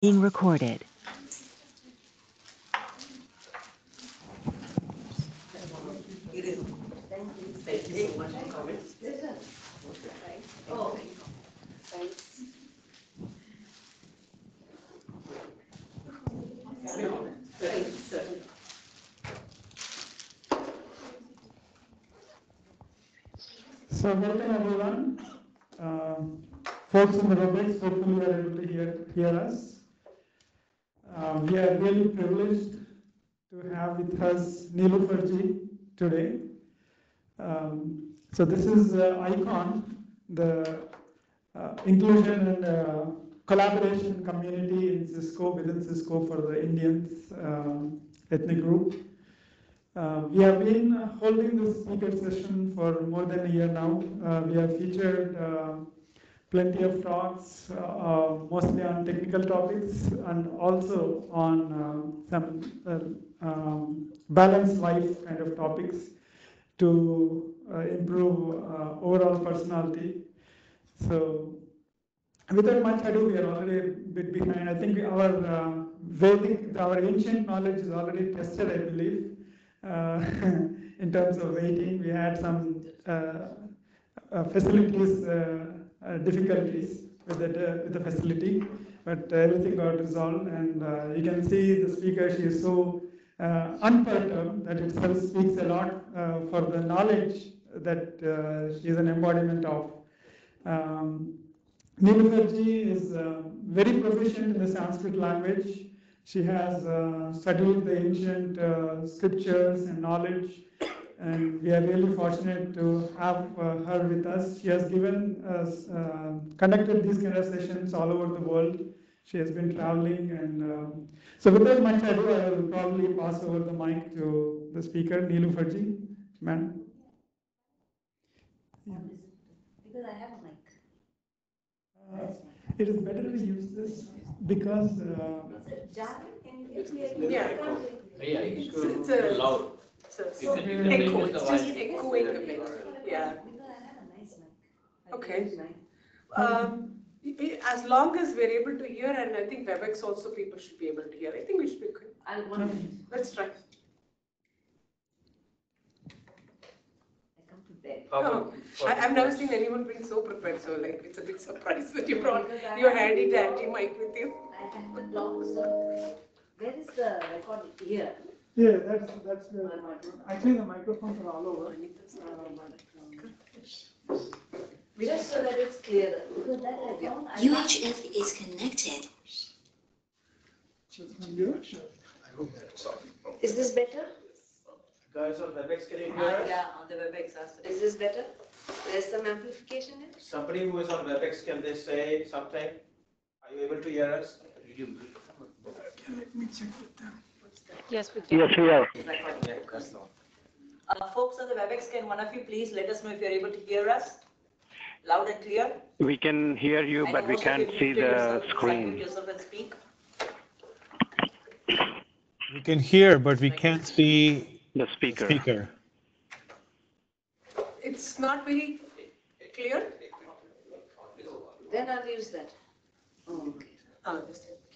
Being recorded. So welcome everyone. Folks in the WebEx, hopefully you are able to hear us. We are really privileged to have with us Niloofer ji today. So this is ICON, the inclusion and collaboration community in Cisco, within Cisco for the Indians ethnic group. We have been holding this speaker session for more than a year now. We have featured plenty of talks, mostly on technical topics and also on some balanced life kind of topics to improve overall personality. So without much ado, we are already a bit behind. I think our ancient knowledge is already tested, I believe. In terms of waiting, we had some facilities difficulties with the facility, but everything got resolved, and you can see the speaker. She is so unperturbed that itself speaks a lot for the knowledge that she is an embodiment of. Niloofer ji is very proficient in the Sanskrit language. She has studied the ancient scriptures and knowledge, and we are really fortunate to have her with us. She has given us, conducted these kind of sessions all over the world. She has been traveling, and so without much ado, I will probably pass over the mic to the speaker, Niloofer ji. Ma'am. Yeah. Because I have a mic. It is better to use this because. It's loud. It's just echoing a bit. Yeah. Okay. As long as we're able to hear, and I think WebEx also people should be able to hear. I think we should be good. Let's try. Oh, I've never seen anyone being so prepared, so like it's a big surprise that you brought your handy dandy mic with you. I have the block, so where is the record here? Yeah, that's the actually the microphones are all over. Just so that it's clearer. Because that I don't. UHF is connected. Is this better? Guys on WebEx, can you hear us? Yeah, on the WebEx. Is this better? There's some amplification in it? Somebody who is on WebEx, can they say something? Are you able to hear us? Let me check with them. Yes, we can. Yes, we are. Folks on the WebEx, can one of you please let us know if you're able to hear us? Loud and clear? We can hear you, but we can't see the screen. Yourself and speak. We can hear, but we can't see The speaker. It's not very clear. Then I'll use that. Oh, okay.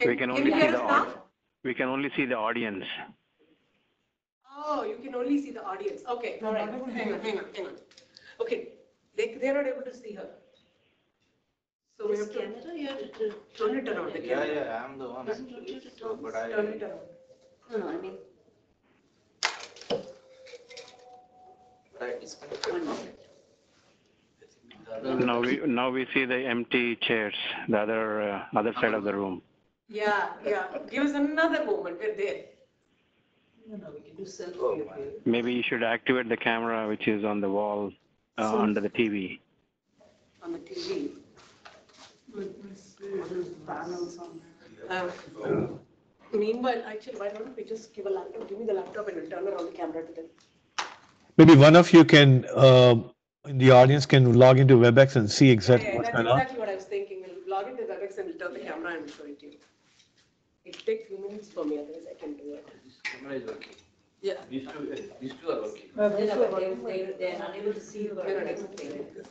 We can only see the audience. We can only see the audience. Oh, you can only see the audience. Okay, all right. Hang on. Okay, they're not able to see her. So we have to camera, you have to turn it around. Yeah, I'm the one. Doesn't want you to turn But Turn it around. No, I mean. One moment. Now we see the empty chairs, the other side of the room. Yeah. Give us another moment. We're there. No, we can do selfie. Maybe you should activate the camera, which is on the wall under the TV. On the TV. Let me see if there's panels on there. Meanwhile, actually, why don't we just give me the laptop and we'll turn around the camera to them. Maybe one of you can, in the audience, can log into WebEx and see exactly what's going on. That's exactly what I was thinking. We'll log into WebEx and we'll turn the camera and show it to you. It'll take a few minutes for me, otherwise I can do it. Camera is working. Yeah. These two are working. They're unable to see you. They're not able to see it.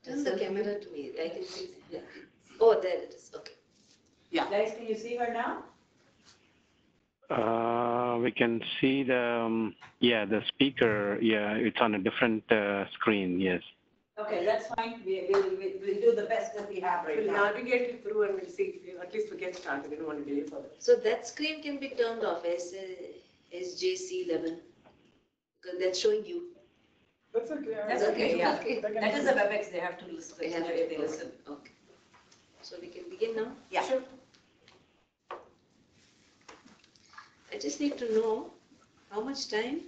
Turn the camera to me. I can see. Yeah. Oh, there it is. Okay. Guys, can you see her now? We can see the speaker. Yeah, it's on a different screen. Yes. Okay, that's fine. We'll do the best that we have right We'll now. navigate it through and we'll see, at least we get started, we don't want to delay further. So that screen can be turned off as SJC11 because that's showing you. That's okay. That's okay, yeah. Okay. That is a WebEx, they have to listen. They have They to listen. Okay. So we can begin now. Yeah. Sure. I just need to know how much time.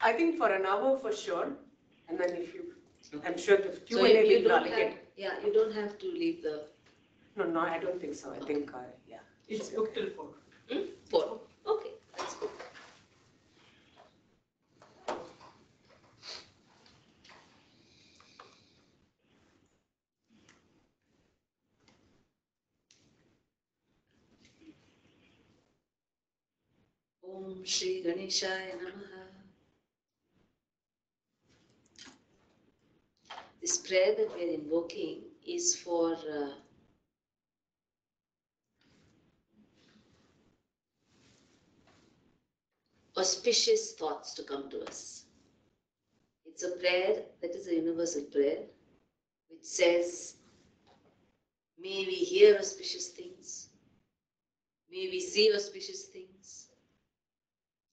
I think for an hour for sure, and then if you, I'm sure the So Q&A you will don't allocate. have, yeah, you don't have to leave the No, I don't think so, I think, yeah. It's booked till 4. 4. Okay, that's good. Om Shri Ganeshaya Namaha. This prayer that we are invoking is for auspicious thoughts to come to us. It's a prayer that is a universal prayer which says, may we hear auspicious things, may we see auspicious things.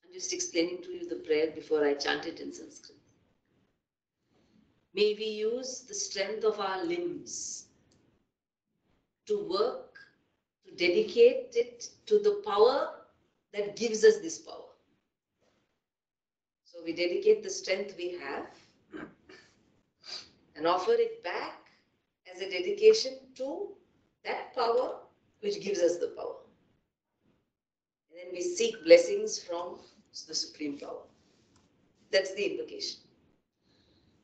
I'm just explaining to you the prayer before I chant it in Sanskrit. May we use the strength of our limbs to work, to dedicate it to the power that gives us this power. So we dedicate the strength we have and offer it back as a dedication to that power which gives us the power. And then we seek blessings from the Supreme Power. That's the invocation.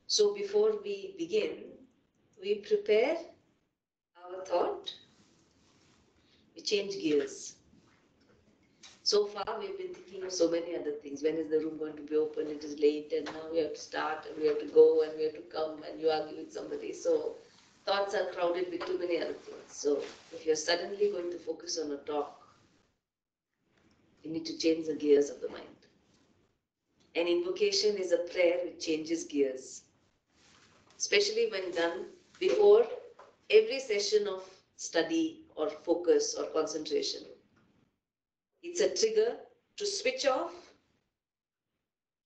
So before we begin, we prepare our thought, we change gears. So far we've been thinking of so many other things. When is the room going to be open? It is late and now we have to start and we have to go and we have to come and you argue with somebody. So thoughts are crowded with too many other things. So if you're suddenly going to focus on a talk, you need to change the gears of the mind. An invocation is a prayer which changes gears, especially when done before every session of study or focus or concentration. It's a trigger to switch off,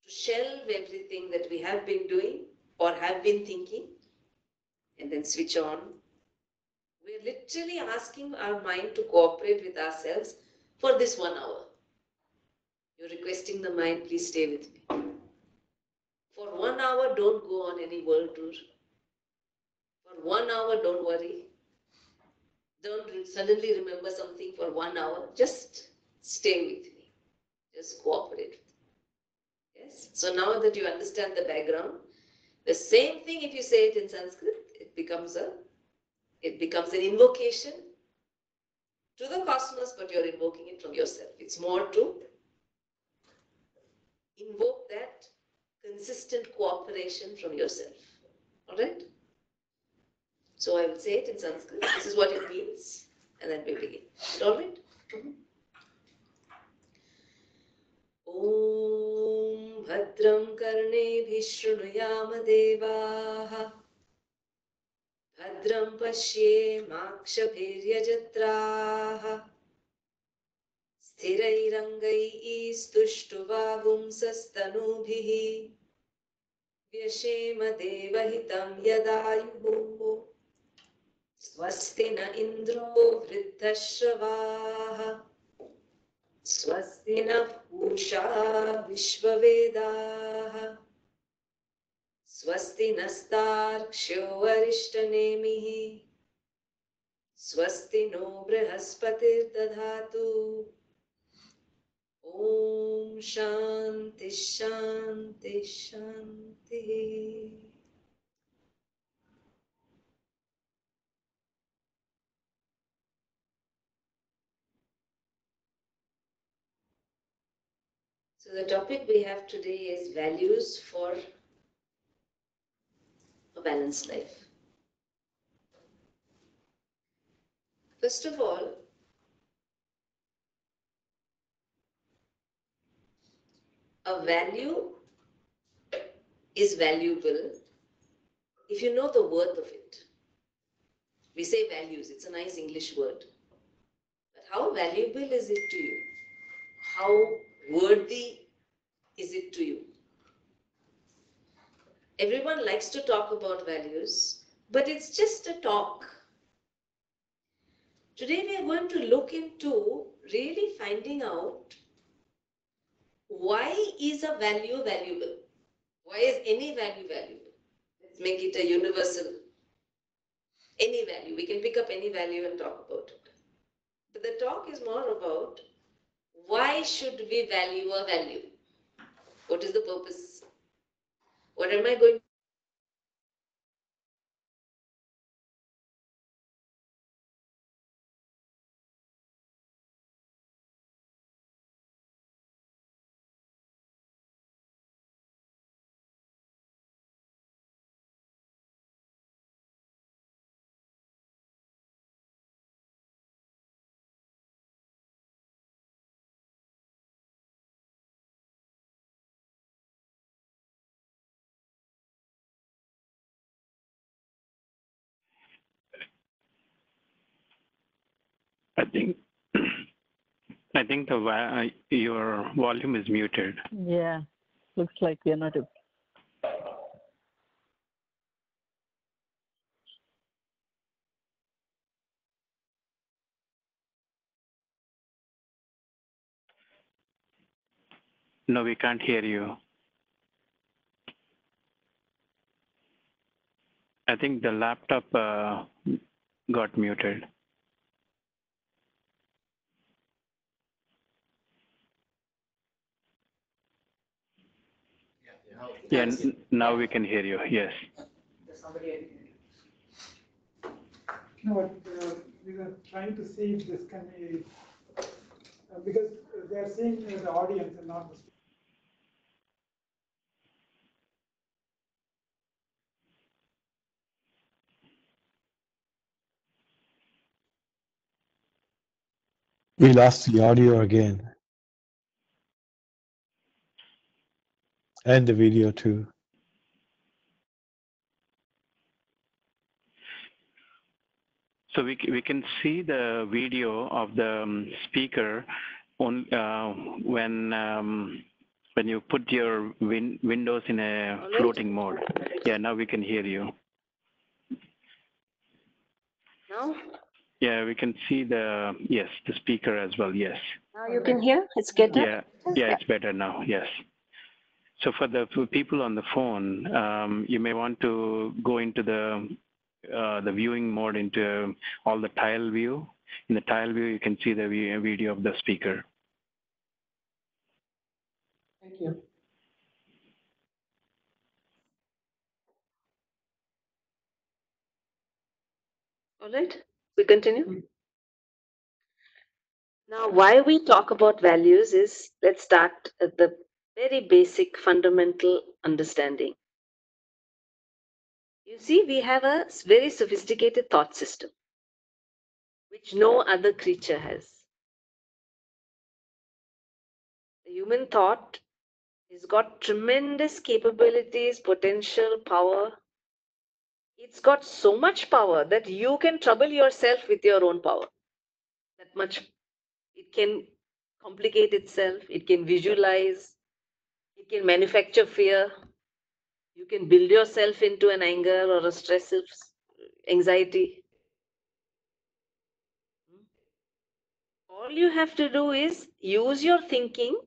to shelve everything that we have been doing or have been thinking, and then switch on. We're literally asking our mind to cooperate with ourselves for this 1 hour. You're requesting the mind, please stay with me. For 1 hour, don't go on any world tour. For 1 hour, don't worry. Don't suddenly remember something for 1 hour. Just stay with me. Just cooperate with me. Yes? So now that you understand the background, the same thing if you say it in Sanskrit, it becomes an invocation to the cosmos, but you're invoking it from yourself. It's more to invoke that consistent cooperation from yourself. Alright? So I will say it in Sanskrit. This is what it means. And then we begin. Alright? Om Bhadram Karnebhi Shrunuyama Devaha Bhadram Pashye Makshabhiryajatraha Sthirairangai Stushtuvaguംsastanubhihi Vyashema Devahitam Yadayuhu Swasti na Indro Vriddhashavaha Swasti na Pusha Vishvavedaha Swasti nastarksho Arishtanemihi Swasti no Brihaspati Dadhatu Om Shanti Shanti Shanti. So So the topic we have today is values for a balanced life. First of all, a value is valuable if you know the worth of it. We say values, it's a nice English word. But how valuable is it to you? How worthy is it to you? Everyone likes to talk about values, but it's just a talk. Today we are going to look into really finding out why is a value valuable? Why is any value valuable? Let's make it a universal. Any value. We can pick up any value and talk about it. But the talk is more about why should we value a value? What is the purpose? What am I going I think your volume is muted. Yeah, looks like we are not. No, we can't hear you. I think the laptop got muted. Yeah, now we can hear you. Yes. No, we were trying to see if this can be, because they are seeing the audience and not the speaker. We lost the audio again. And the video too. So we can see the video of the speaker on when you put your windows in a floating mode. Yeah, now we can hear you. now? Yeah, we can see the speaker as well. Yes. Now you can hear? It's better? Yeah, it's better now. Yes. So for people on the phone, you may want to go into the viewing mode into all the tile view. In the tile view, you can see the video of the speaker. Thank you. All right, we continue. Now, why we talk about values is, let's start at the very basic fundamental understanding. You see, we have a very sophisticated thought system, which no other creature has. The human thought has got tremendous capabilities, potential, power. It's got so much power that you can trouble yourself with your own power. That much. It can complicate itself, it can visualize, it can manufacture fear. You can build yourself into an anger or a stress, anxiety. All you have to do is use your thinking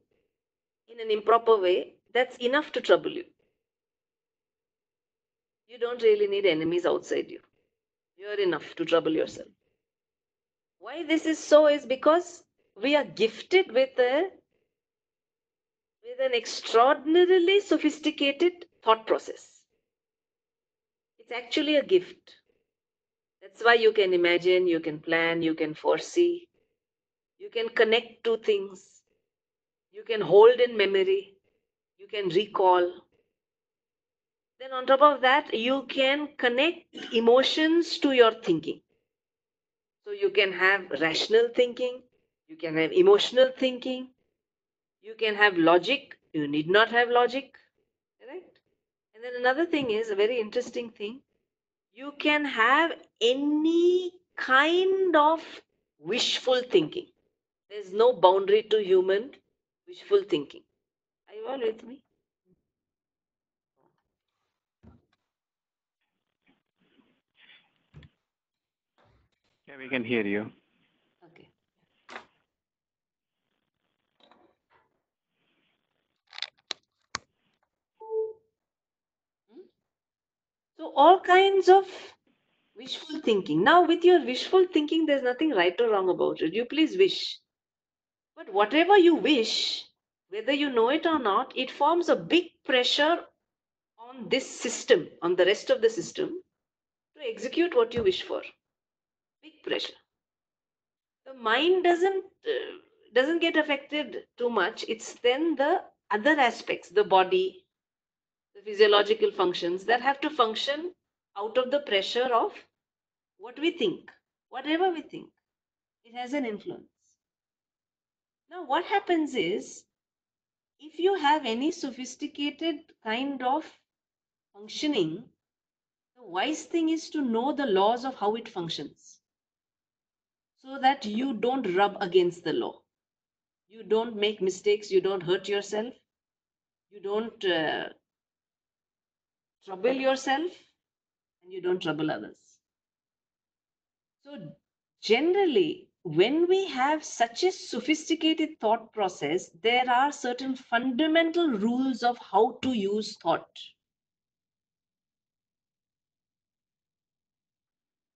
in an improper way. That's enough to trouble you. You don't really need enemies outside you. You're enough to trouble yourself. Why this is so is because we are gifted with an extraordinarily sophisticated thought process. It's actually a gift. That's why you can imagine, you can plan, you can foresee, you can connect two things. You can hold in memory. You can recall. Then on top of that, you can connect emotions to your thinking. So you can have rational thinking. You can have emotional thinking. You can have logic. You need not have logic. Right? And then another thing is a very interesting thing. You can have any kind of wishful thinking. There's no boundary to human wishful thinking. Are you all with me? Yeah, we can hear you. Okay. So all kinds of wishful thinking. Now with your wishful thinking, there's nothing right or wrong about it. You please wish. But whatever you wish, whether you know it or not, it forms a big pressure on this system, on the rest of the system, to execute what you wish for. Big pressure. The mind doesn't get affected too much. It's then the other aspects, the body, the physiological functions that have to function out of the pressure of what we think. Whatever we think, it has an influence. Now, what happens is, if you have any sophisticated kind of functioning, the wise thing is to know the laws of how it functions so that you don't rub against the law. You don't make mistakes, you don't hurt yourself, you don't trouble yourself, and you don't trouble others. So, generally, when we have such a sophisticated thought process, there are certain fundamental rules of how to use thought.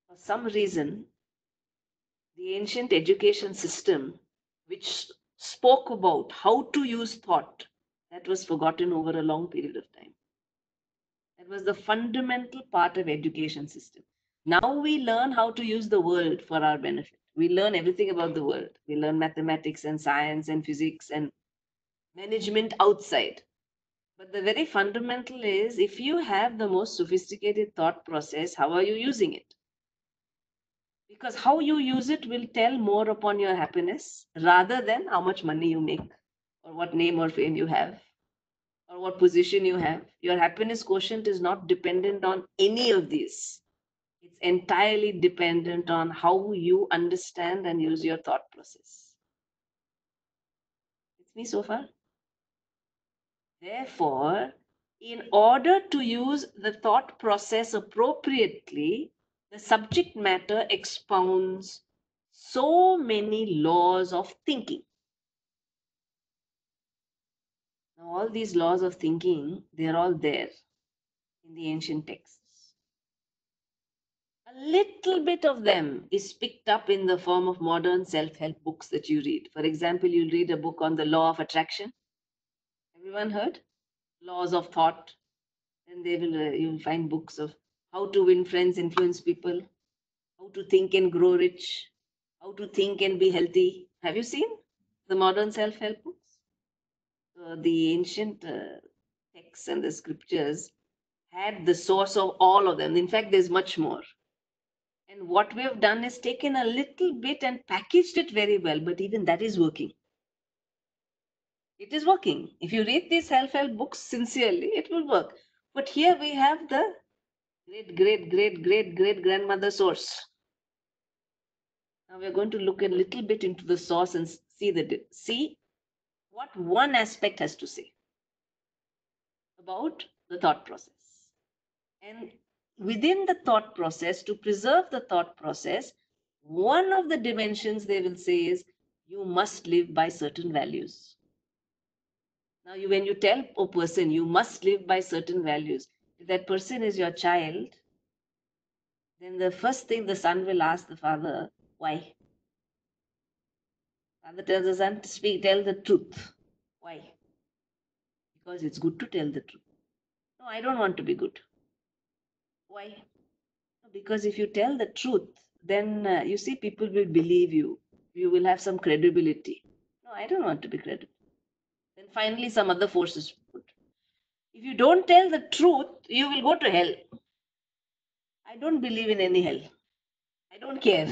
For some reason, the ancient education system, which spoke about how to use thought, that was forgotten over a long period of time. That was the fundamental part of education system. Now we learn how to use the world for our benefit. We learn everything about the world. We learn mathematics and science and physics and management outside. But the very fundamental is, if you have the most sophisticated thought process, how are you using it? Because how you use it will tell more upon your happiness rather than how much money you make or what name or fame you have or what position you have. Your happiness quotient is not dependent on any of these. It's entirely dependent on how you understand and use your thought process. It's me so far? Therefore, in order to use the thought process appropriately, the subject matter expounds so many laws of thinking. Now, all these laws of thinking, they're all there in the ancient texts. A little bit of them is picked up in the form of modern self-help books that you read. For example, you'll read a book on the law of attraction. Everyone heard? Laws of thought. And you'll find books of how to win friends, influence people, how to think and grow rich, how to think and be healthy. Have you seen the modern self-help books? The ancient texts and the scriptures had the source of all of them. In fact, there's much more. And what we have done is taken a little bit and packaged it very well, but even that is working. It is working. If you read these self-help books sincerely, it will work. But here we have the great grandmother source. Now we are going to look a little bit into the source and see what one aspect has to say about the thought process. And within the thought process, to preserve the thought process, one of the dimensions they will say is you must live by certain values. Now, when you tell a person you must live by certain values, if that person is your child, then the first thing the son will ask the father, why? Father tells the son to tell the truth. Why? Because it's good to tell the truth. No, I don't want to be good. Why? Because if you tell the truth, then you see people will believe you. You will have some credibility. No, I don't want to be credible. Then finally some other force is put. If you don't tell the truth, you will go to hell. I don't believe in any hell. I don't care.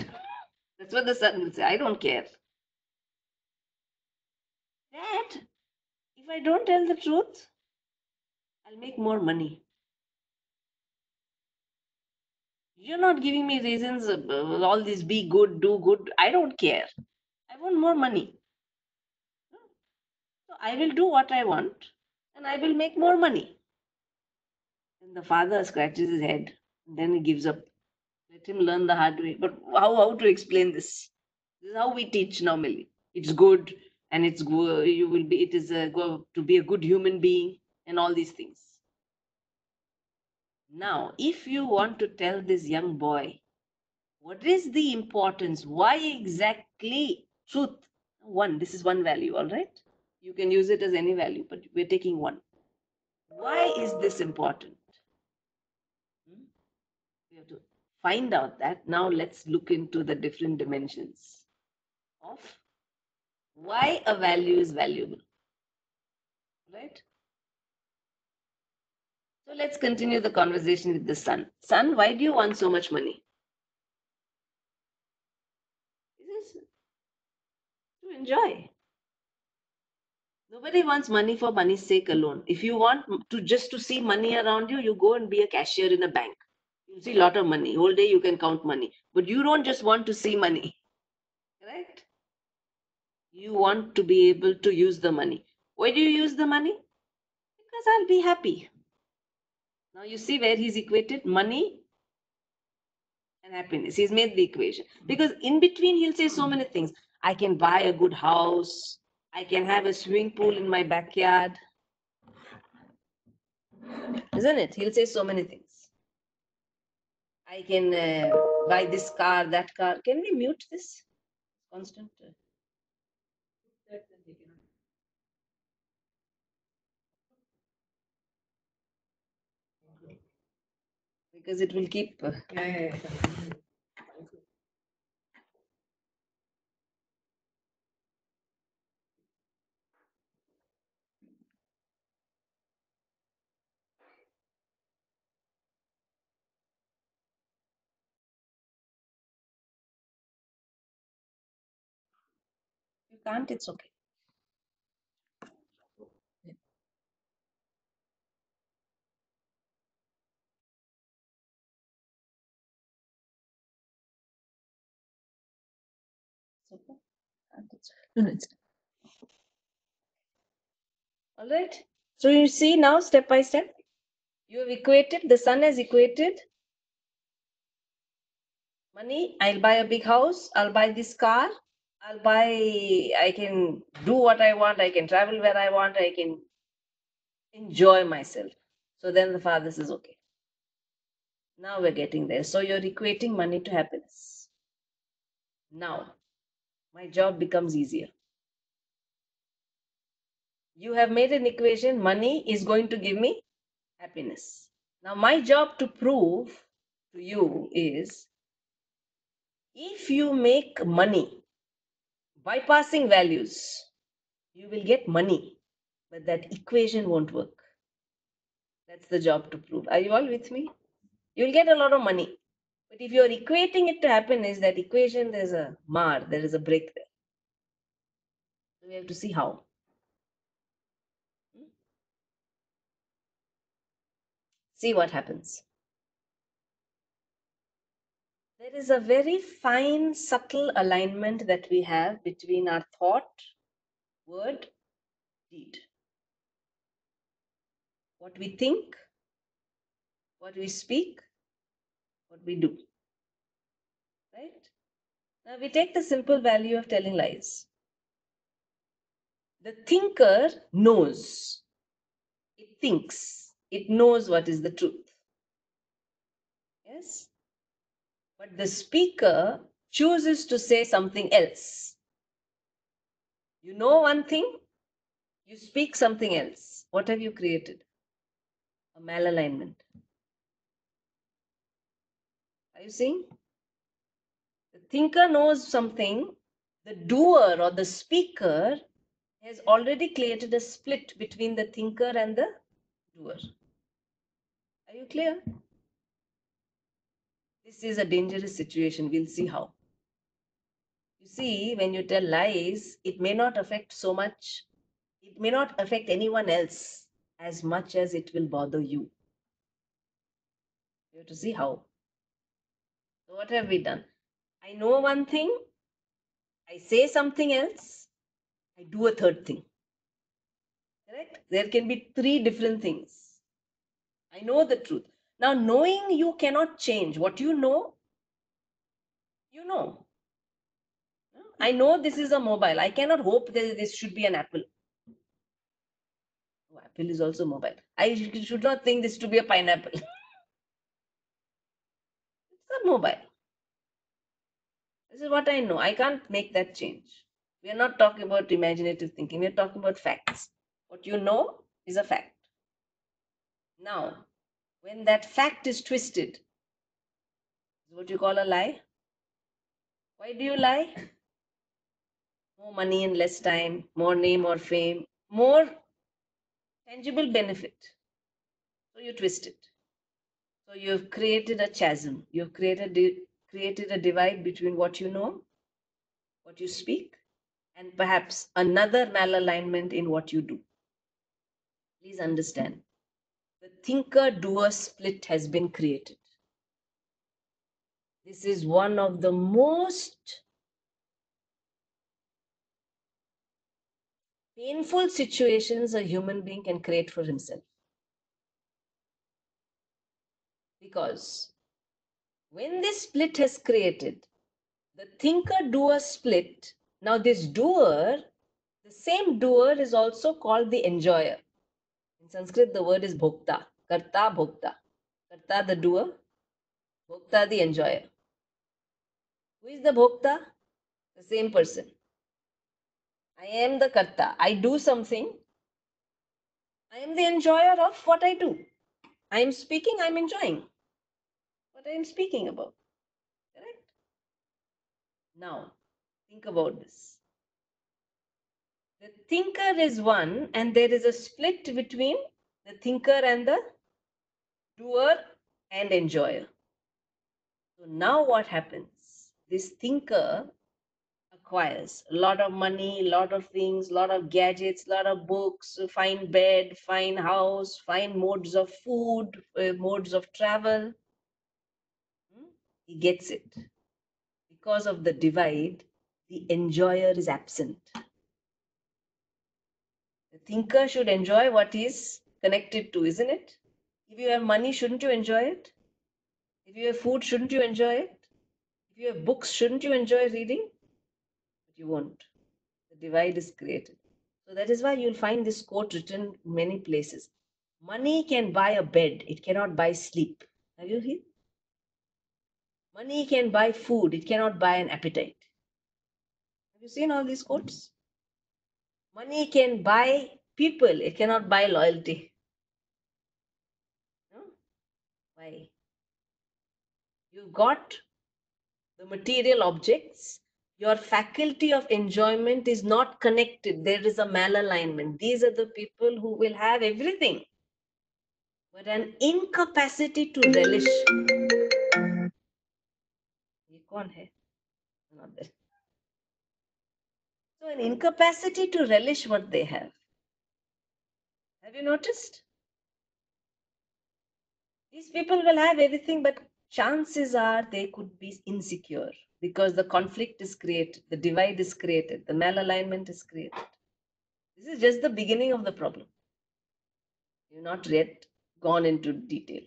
That's what the son will say. I don't care. Dad, if I don't tell the truth, I'll make more money. You're not giving me reasons, all this be good, do good. I don't care. I want more money. So I will do what I want and I will make more money. And the father scratches his head. And then he gives up. Let him learn the hard way. But how to explain this? This is how we teach normally. It's good and it's good. You will be. It is to be a good human being and all these things. Now, if you want to tell this young boy, what is the importance? Why exactly truth? One. This is one value. All right. You can use it as any value, but we're taking one. Why is this important? We have to find out that. Now let's look into the different dimensions of why a value is valuable. Right? So let's continue the conversation with the son. Son, why do you want so much money? This is to enjoy. Nobody wants money for money's sake alone. If you want to just to see money around you, you go and be a cashier in a bank. You see a lot of money. Whole day you can count money. But you don't just want to see money. Correct? You want to be able to use the money. Why do you use the money? Because I'll be happy. Now you see where he's equated money and happiness. He's made the equation. Because in between he'll say so many things. I can buy a good house. I can have a swimming pool in my backyard. Isn't it? He'll say so many things. I can buy this car, that car. Can we mute this? Constant. Because it will keep. You can't, it's okay. All right. So you see now step by step, you have equated, the son has equated money. I'll buy a big house. I'll buy this car. I can do what I want. I can travel where I want. I can enjoy myself. So then the father says, okay, now we're getting there. So you're equating money to happiness. Now, my job becomes easier. You have made an equation, money is going to give me happiness. Now, my job to prove to you is, if you make money bypassing values, you will get money, but that equation won't work. That's the job to prove. Are you all with me? You'll get a lot of money. But if you're equating it to happiness, that equation, there's a mar, there is a break there. So we have to see how. See what happens. There is a very fine, subtle alignment that we have between our thought, word, deed. What we think, what we speak, what we do. Right? Now we take the simple value of telling lies. The thinker knows. It thinks. It knows what is the truth. Yes? But the speaker chooses to say something else. You know one thing, you speak something else. What have you created? A malalignment. Are you seeing? The thinker knows something, the doer or the speaker has already created a split between the thinker and the doer. Are you clear? This is a dangerous situation. We'll see how. You see, when you tell lies, it may not affect so much, it may not affect anyone else as much as it will bother you. You have to see how. So what have we done? I know one thing, I say something else, I do a third thing. Correct? There can be three different things. I know the truth. Now, knowing you cannot change. What you know, you know. I know this is a mobile. I cannot hope that this should be an apple. Oh, apple is also mobile. I should not think this to be a pineapple. It's a mobile. This is what I know. I can't make that change. We are not talking about imaginative thinking. We are talking about facts. What you know is a fact. Now, when that fact is twisted, is what you call a lie. Why do you lie? More money and less time, more name or fame, more tangible benefit. So you twist it. So you've created a chasm. You've created a divide between what you know, what you speak, and perhaps another malalignment in what you do. Please understand. The thinker-doer split has been created. This is one of the most painful situations a human being can create for himself. Because when this split has created, the thinker-doer split, now this doer, the same doer is also called the enjoyer. In Sanskrit, the word is bhokta, karta, bhokta. Karta, the doer, bhokta, the enjoyer. Who is the bhokta? The same person. I am the karta. I do something. I am the enjoyer of what I do. I am speaking, I am enjoying what I am speaking about. Correct? Now, think about this. The thinker is one, and there is a split between the thinker and the doer and enjoyer. So now what happens? This thinker acquires a lot of money, a lot of things, a lot of gadgets, a lot of books, fine bed, fine house, fine modes of food, modes of travel. He gets it. Because of the divide, the enjoyer is absent. The thinker should enjoy what he's connected to, isn't it? If you have money, shouldn't you enjoy it? If you have food, shouldn't you enjoy it? If you have books, shouldn't you enjoy reading? But you won't. The divide is created. So that is why you'll find this quote written many places. Money can buy a bed, it cannot buy sleep. Have you heard? Money can buy food, it cannot buy an appetite. Have you seen all these quotes? Money can buy people, it cannot buy loyalty. No? Why? You've got the material objects, your faculty of enjoyment is not connected. There is a malalignment. These are the people who will have everything, but an incapacity to relish. ये कौन है? Not there. So an incapacity to relish what they have. Have you noticed? These people will have everything, but chances are they could be insecure because the conflict is created, the divide is created, the malalignment is created. This is just the beginning of the problem. You've not yet gone into detail.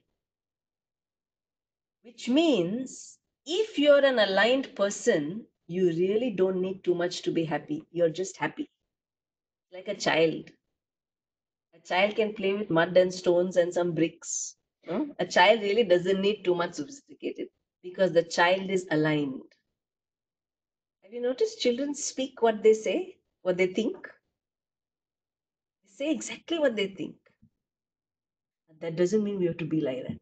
Which means if you're an aligned person, you really don't need too much to be happy. You're just happy. Like a child. A child can play with mud and stones and some bricks. A child really doesn't need too much sophisticated because the child is aligned. Have you noticed children speak what they say, what they think? They say exactly what they think. But that doesn't mean we have to be like that.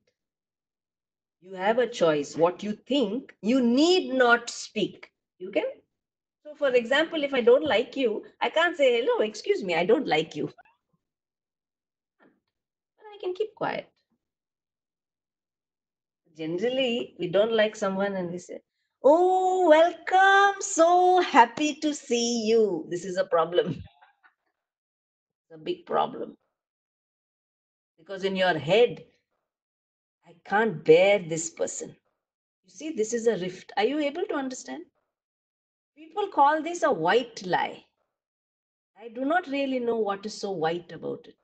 You have a choice. What you think, you need not speak. You can So, for example, if I don't like you, I can't say, hello, excuse me, I don't like you. But I can keep quiet. Generally, we don't like someone and we say, oh, welcome, so happy to see you. This is a problem. It's a big problem. Because in your head, I can't bear this person. You see, this is a rift. Are you able to understand? People call this a white lie. I do not really know what is so white about it.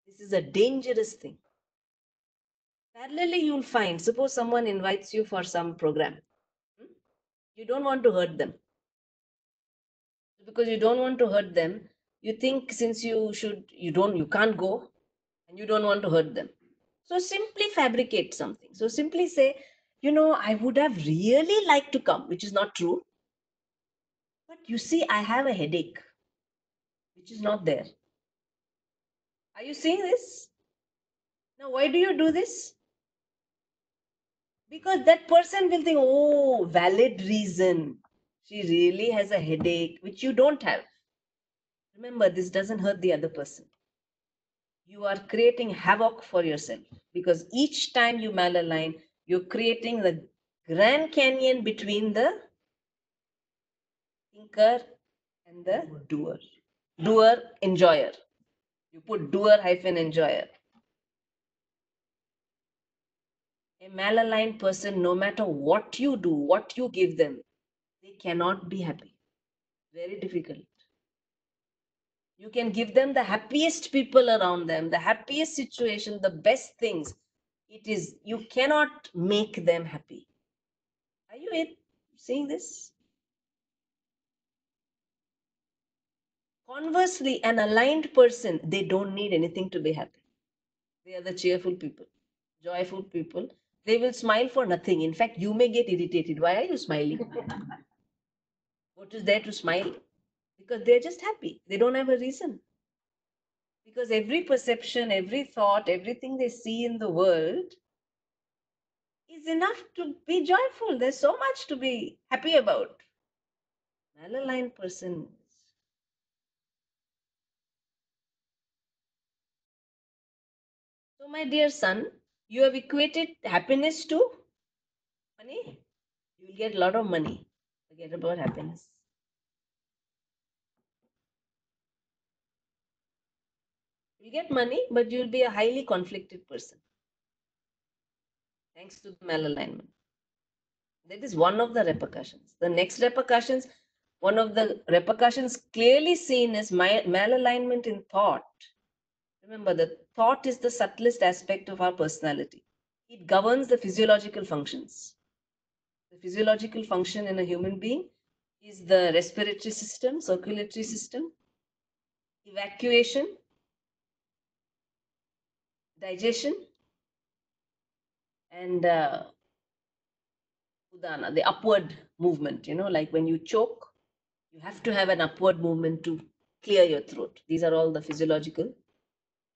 This is a dangerous thing. Parallelly, you'll find, suppose someone invites you for some program. You don't want to hurt them. Because you don't want to hurt them, you think since you can't go and you don't want to hurt them. So simply fabricate something. So simply say, I would have really liked to come, which is not true. But you see, I have a headache, which is not there. Are you seeing this? Now, why do you do this? Because that person will think, oh, valid reason. She really has a headache, which you don't have. Remember, this doesn't hurt the other person. You are creating havoc for yourself because each time you malalign, you're creating the Grand Canyon between the thinker and the doer. Doer, enjoyer. You put doer hyphen enjoyer. A malaligned person, no matter what you do, what you give them, they cannot be happy. Very difficult. You can give them the happiest people around them, the happiest situation, the best things. You cannot make them happy. Are you seeing this? Conversely, an aligned person, they don't need anything to be happy. They are the cheerful people, joyful people. They will smile for nothing. In fact, you may get irritated. Why are you smiling? What is there to smile? Because they're just happy. They don't have a reason. Because every perception, every thought, everything they see in the world is enough to be joyful. There's so much to be happy about. Malaligned person. So, my dear son, you have equated happiness to money. You will get a lot of money. Forget about happiness. You'll get money, but you'll be a highly conflicted person. Thanks to the malalignment. That is one of the repercussions. The next repercussions, one of the repercussions clearly seen is malalignment in thought. Remember, the thought is the subtlest aspect of our personality. It governs the physiological functions. The physiological function in a human being is the respiratory system, circulatory system, evacuation, digestion, and udana, the upward movement. Like when you choke, you have to have an upward movement to clear your throat. These are all the physiological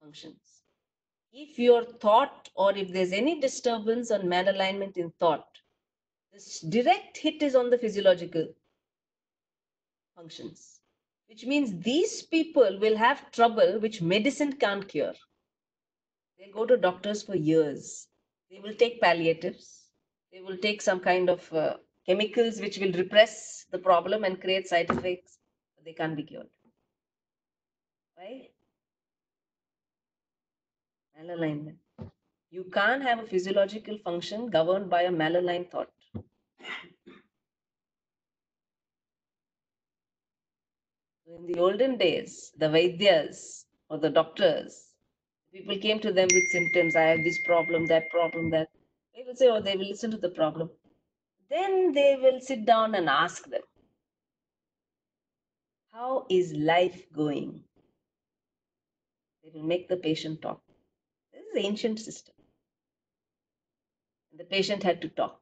functions. If your thought or if there's any disturbance on malalignment in thought, this direct hit is on the physiological functions, which means these people will have trouble which medicine can't cure. They'll go to doctors for years. They will take palliatives. They will take some kind of chemicals which will repress the problem and create side effects. But they can't be cured. Why? Malalignment. You can't have a physiological function governed by a malaligned thought. In the olden days, the Vaidyas or the doctors, people came to them with symptoms. I have this problem, that problem, that. They will say, oh, they will listen to the problem. Then they will sit down and ask them, how is life going? They will make the patient talk. This is the ancient system. The patient had to talk.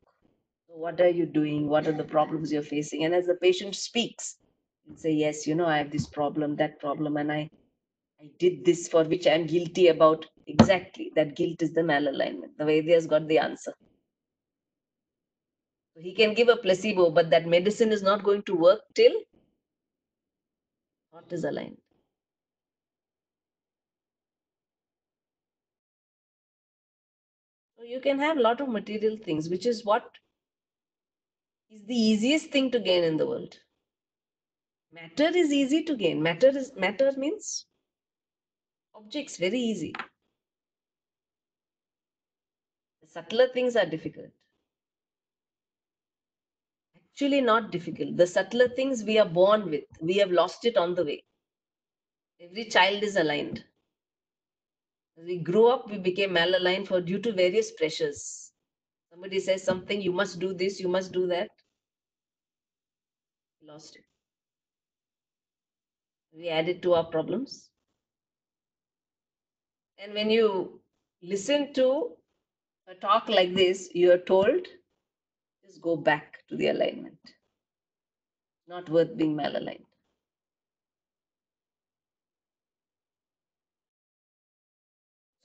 So what are you doing? What are the problems you're facing? And as the patient speaks, you'll say, yes, I have this problem, that problem, and I did this for which I'm guilty about. Exactly. That guilt is the malalignment. The Vedas got the answer. So he can give a placebo, but that medicine is not going to work till heart is aligned. So you can have a lot of material things, which is what is the easiest thing to gain in the world. Matter is easy to gain. Matter means objects, very easy. The subtler things are difficult. Actually not difficult. The subtler things we are born with. We have lost it on the way. Every child is aligned. As we grew up, we became malaligned due to various pressures. Somebody says something, you must do this, you must do that. We lost it. We add it to our problems. And when you listen to a talk like this, you are told, just go back to the alignment. Not worth being malaligned.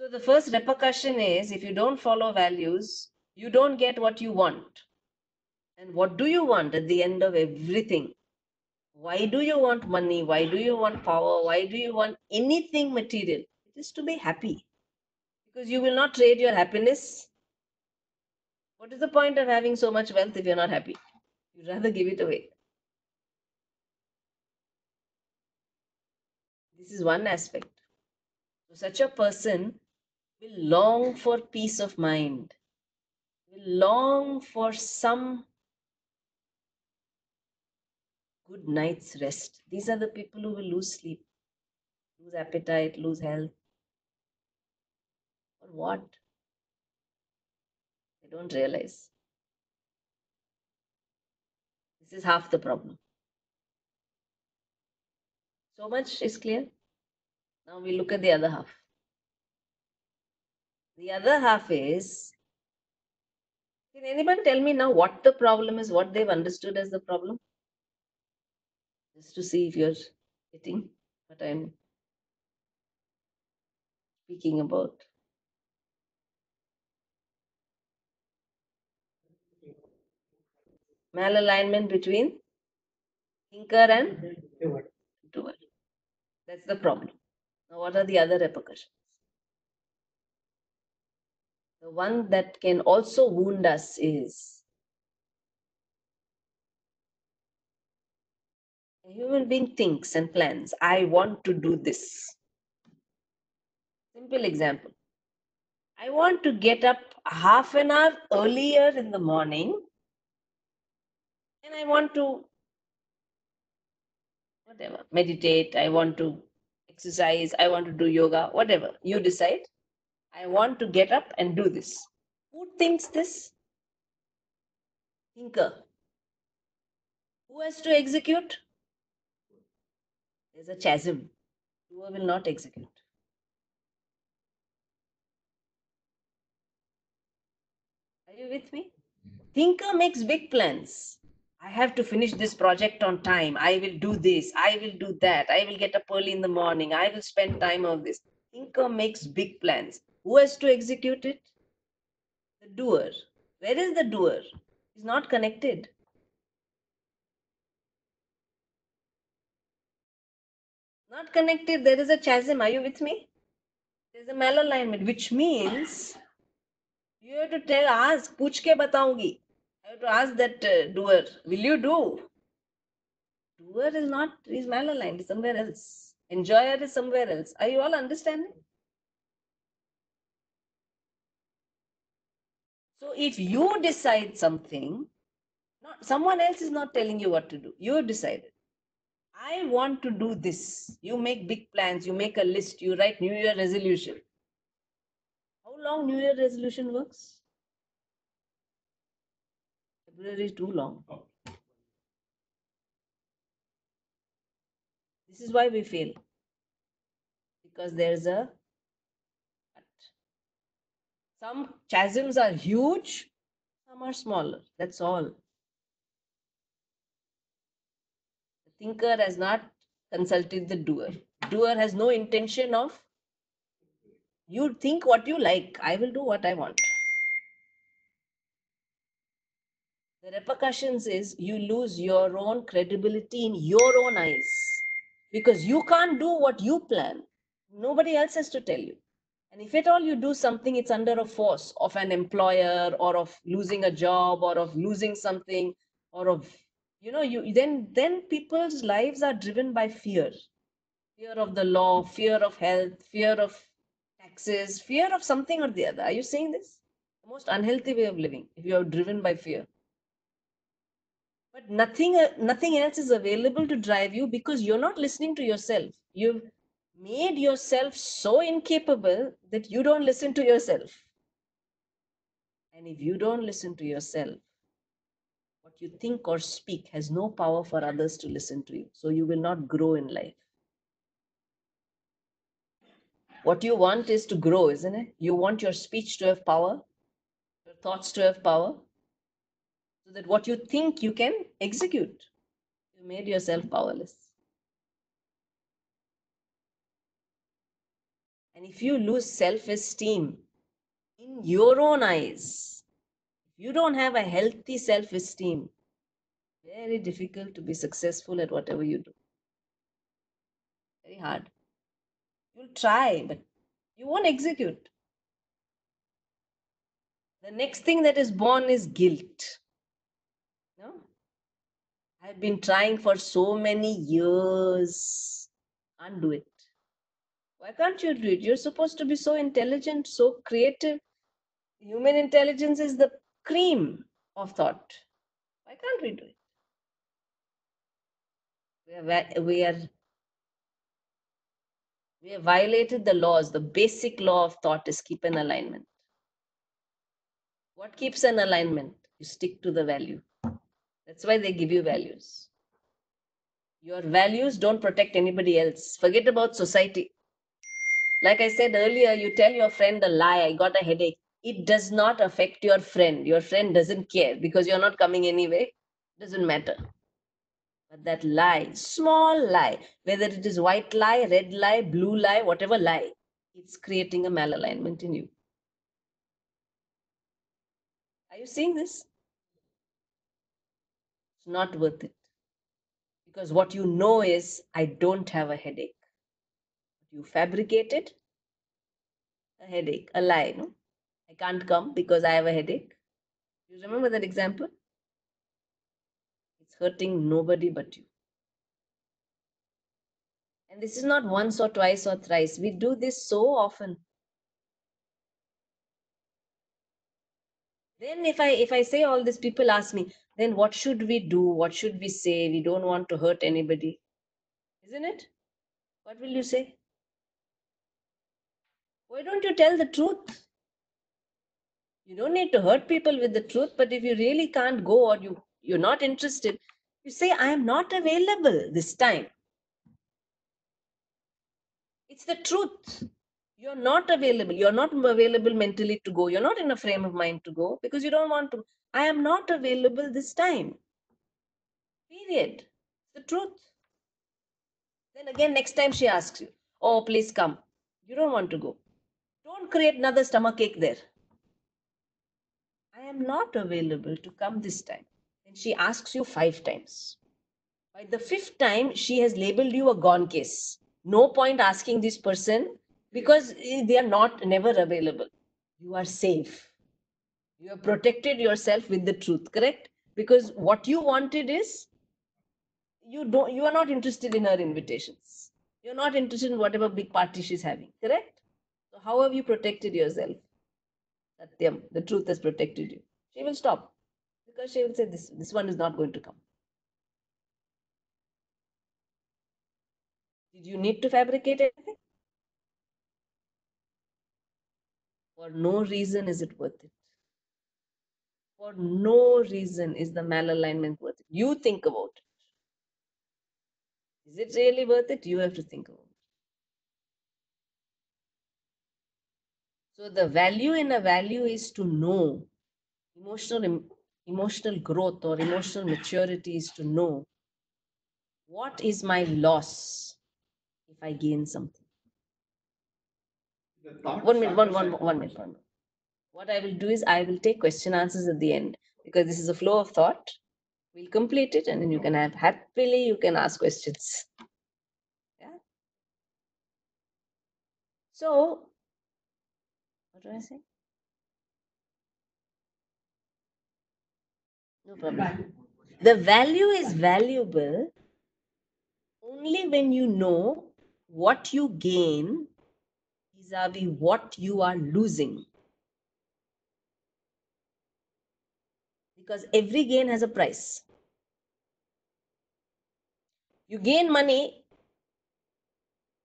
So the first repercussion is, if you don't follow values, you don't get what you want. And what do you want at the end of everything? Why do you want money? Why do you want power? Why do you want anything material? It is to be happy. Because you will not trade your happiness. What is the point of having so much wealth if you're not happy? You'd rather give it away. This is one aspect. So such a person will long for peace of mind, will long for some good night's rest. These are the people who will lose sleep, lose appetite, lose health. For what? They don't realize. This is half the problem. So much is clear. Now we look at the other half. The other half is, can anyone tell me now what the problem is, what they've understood as the problem? Just to see if you're getting what I'm speaking about. Malalignment between thinker and doer. That's the problem. Now, what are the other repercussions? The one that can also wound us is a human being thinks and plans. I want to do this. Simple example. I want to get up half an hour earlier in the morning and I want to whatever, meditate, I want to exercise, I want to do yoga, whatever. You decide. I want to get up and do this. Who thinks this? Thinker. Who has to execute? There's a chasm. Doer will not execute. Are you with me? Thinker makes big plans. I have to finish this project on time. I will do this. I will do that. I will get up early in the morning. I will spend time on this. Thinker makes big plans. Who has to execute it? The doer. Where is the doer? He's not connected. Not connected. There is a chasm. Are you with me? There's a malalignment, which means you have to ask, पूछ के बताऊंगी. I have to ask that doer, will you do? Doer is not, is malaligned, is somewhere else. Enjoyer is somewhere else. Are you all understanding? So if you decide something, someone else is not telling you what to do. You decided. I want to do this. You make big plans, you make a list, you write New Year resolution. How long New Year resolution works? February is too long. This is why we fail. Because there's a cut. Some chasms are huge, some are smaller. That's all. The thinker has not consulted the doer. Doer has no intention of, you think what you like, I will do what I want. The repercussions is you lose your own credibility in your own eyes because you can't do what you plan. Nobody else has to tell you. And if at all you do something, it's under a force of an employer or of losing a job or of losing something or of, then people's lives are driven by fear. Fear of the law, fear of health, fear of taxes, fear of something or the other. Are you saying this? The most unhealthy way of living if you are driven by fear. But nothing else is available to drive you because you're not listening to yourself. You've made yourself so incapable that you don't listen to yourself. And if you don't listen to yourself, what you think or speak has no power for others to listen to you. So you will not grow in life. What you want is to grow, isn't it? You want your speech to have power, your thoughts to have power, so that what you think you can execute. You made yourself powerless. And if you lose self-esteem in your own eyes, if you don't have a healthy self-esteem, very difficult to be successful at whatever you do. Very hard. You'll try, but you won't execute. The next thing that is born is guilt. No? I've been trying for so many years. Can't do it. Why can't you do it? You're supposed to be so intelligent, so creative. Human intelligence is the cream of thought. Why can't we do it? We have violated the laws. The basic law of thought is keep an alignment. What keeps an alignment? You stick to the value. That's why they give you values. Your values don't protect anybody else. Forget about society. Like I said earlier, you tell your friend a lie, I got a headache. It does not affect your friend. Your friend doesn't care because you're not coming anyway. Doesn't matter. But that lie, small lie, whether it is white lie, red lie, blue lie, whatever lie, it's creating a malalignment in you. Are you seeing this? It's not worth it. Because what you know is, I don't have a headache. You fabricated a headache, a lie, no? I can't come because I have a headache. You remember that example? It's hurting nobody but you. And this is not once or twice or thrice. We do this so often. Then if I say all this, people ask me, then what should we do? What should we say? We don't want to hurt anybody. Isn't it? What will you say? Why don't you tell the truth? You don't need to hurt people with the truth, but if you really can't go or you're not interested, you say, I am not available this time. It's the truth. You're not available. You're not available mentally to go. You're not in a frame of mind to go because you don't want to. I am not available this time. Period. It's the truth. Then again, next time she asks you, oh, please come. You don't want to go. Don't create another stomachache there. I am not available to come this time. And she asks you 5 times. By the 5th time, she has labeled you a gone case. No point asking this person because they are never available. You are safe. You have protected yourself with the truth, correct? Because what you wanted is, you are not interested in her invitations. You're not interested in whatever big party she's having, correct? So how have you protected yourself? Satyam, the truth has protected you. She will stop because she will say this one is not going to come. Did you need to fabricate anything? For no reason is it worth it. For no reason is the malalignment worth it. You think about it. Is it really worth it? You have to think about it. So the value in a value is to know. Emotional growth or emotional maturity is to know what is my loss if I gain something. 1 minute. What I will do is I will take question answers at the end, because this is a flow of thought. We'll complete it, and then you can have happily, you can ask questions. Yeah. So, what do I say? No problem. The value is valuable only when you know what you gain vis-a-vis what you are losing. Because every gain has a price. You gain money,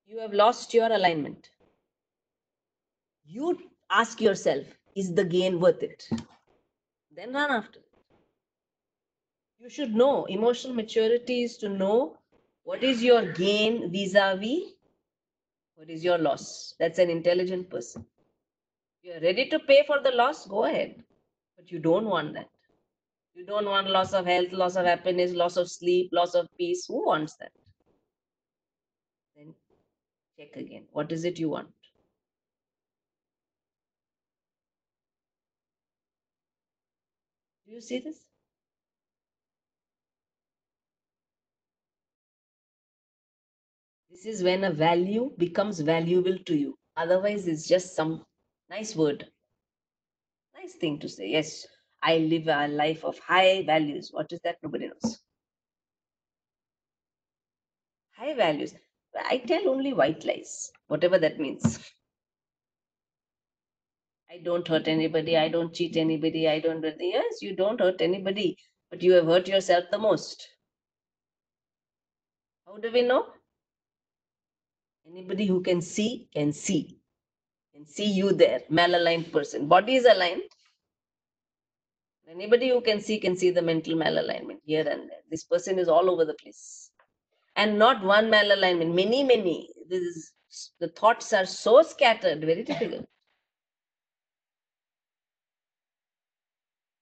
you have lost your alignment. You ask yourself, is the gain worth it? Then run after it. You should know. Emotional maturity is to know what is your gain vis-a-vis what is your loss. That's an intelligent person. If you are ready to pay for the loss, go ahead. But you don't want that. You don't want loss of health, loss of happiness, loss of sleep, loss of peace. Who wants that? Then check again. What is it you want? Do you see this? This is when a value becomes valuable to you. Otherwise, it's just some nice word. Nice thing to say. Yes, I live a life of high values. What is that? Nobody knows. High values. I tell only white lies, whatever that means. I don't hurt anybody. I don't cheat anybody. I don't. Yes, you don't hurt anybody, but you have hurt yourself the most. How do we know? Anybody who can see can see. Can see you there, malaligned person. Body is aligned. Anybody who can see the mental malalignment here and there. This person is all over the place. And not one malalignment, many, many. The thoughts are so scattered, very difficult.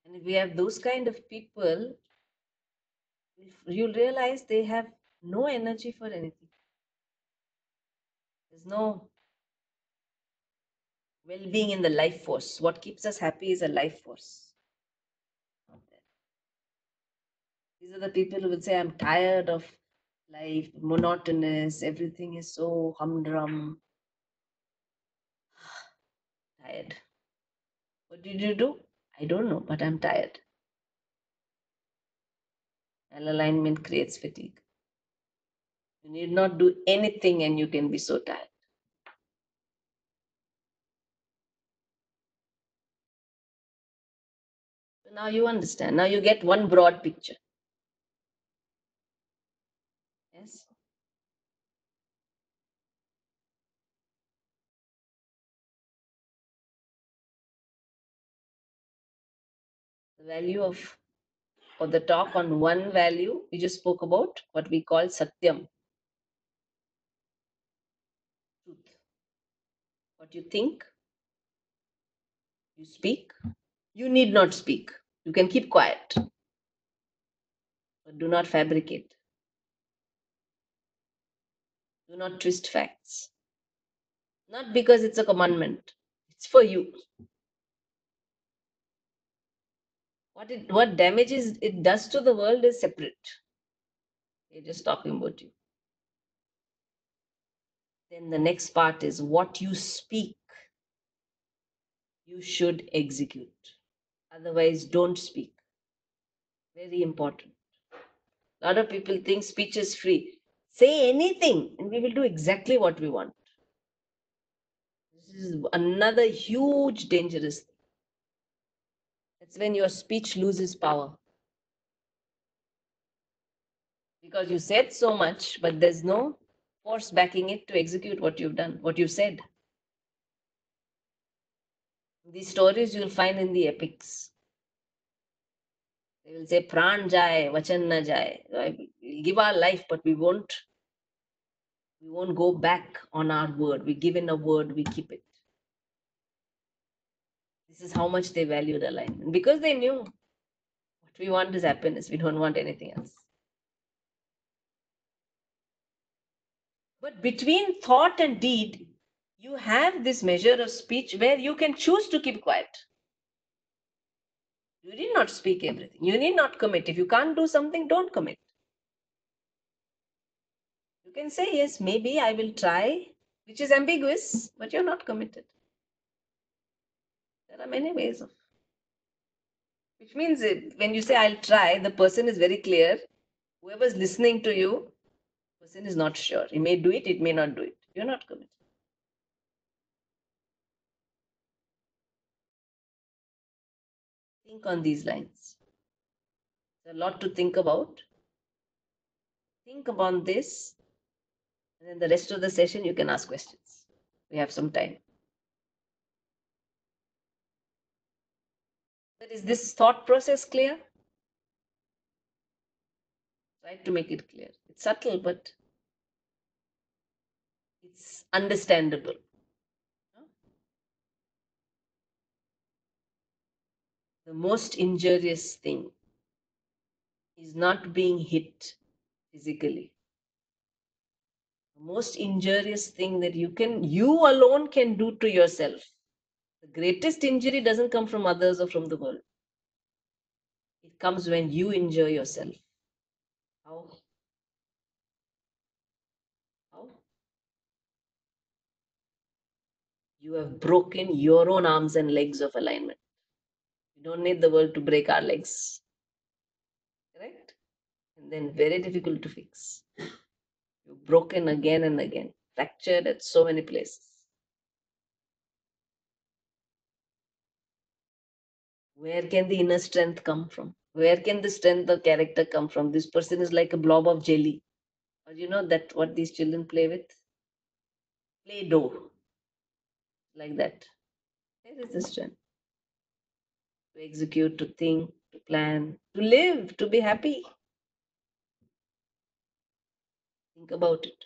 And if we have those kind of people, you'll realize they have no energy for anything. There's no well-being in the life force. What keeps us happy is a life force. These are the people who will say, I'm tired of life, monotonous, everything is so humdrum. Tired. What did you do? I don't know, but I'm tired. Malalignment creates fatigue. You need not do anything and you can be so tired. So now you understand. Now you get one broad picture. Yes? The value of, or the talk on one value, we just spoke about what we call Satyam. Truth. What you think, you speak. You need not speak. You can keep quiet. But do not fabricate. Do not twist facts. Not because it's a commandment. It's for you. What damages it does to the world is separate. We're just talking about you. Then the next part is what you speak, you should execute. Otherwise, don't speak. Very important. A lot of people think speech is free. Say anything and we will do exactly what we want. This is another huge dangerous thing. That's when your speech loses power. Because you said so much, but there's no force backing it to execute what you've done, what you said. These stories you'll find in the epics. They will say, Pran jai, vachan na jai. We'll give our life, but we won't go back on our word. We give in a word, we keep it. This is how much they valued alignment. Because they knew what we want is happiness. We don't want anything else. But between thought and deed, you have this measure of speech where you can choose to keep quiet. You need not speak everything. You need not commit. If you can't do something, don't commit. You can say, yes, maybe I will try, which is ambiguous, but you're not committed. There are many ways of. Which means when you say I'll try, the person is very clear. Whoever's listening to you, the person is not sure. He may do it, it may not do it. You're not committed. Think on these lines. There's a lot to think about. Think upon this, and then the rest of the session you can ask questions. We have some time. But is this thought process clear? Try to make it clear. It's subtle, but it's understandable. The most injurious thing is not being hit physically. The most injurious thing that you alone can do to yourself. The greatest injury doesn't come from others or from the world. It comes when you injure yourself. How? How? You have broken your own arms and legs of alignment. You don't need the world to break our legs. Correct? And then very difficult to fix. You've broken again and again, fractured at so many places. Where can the inner strength come from? Where can the strength of character come from? This person is like a blob of jelly. Or you know that what these children play with? Play-doh. Like that. Where is the strength? To execute, to think, to plan, to live, to be happy. Think about it.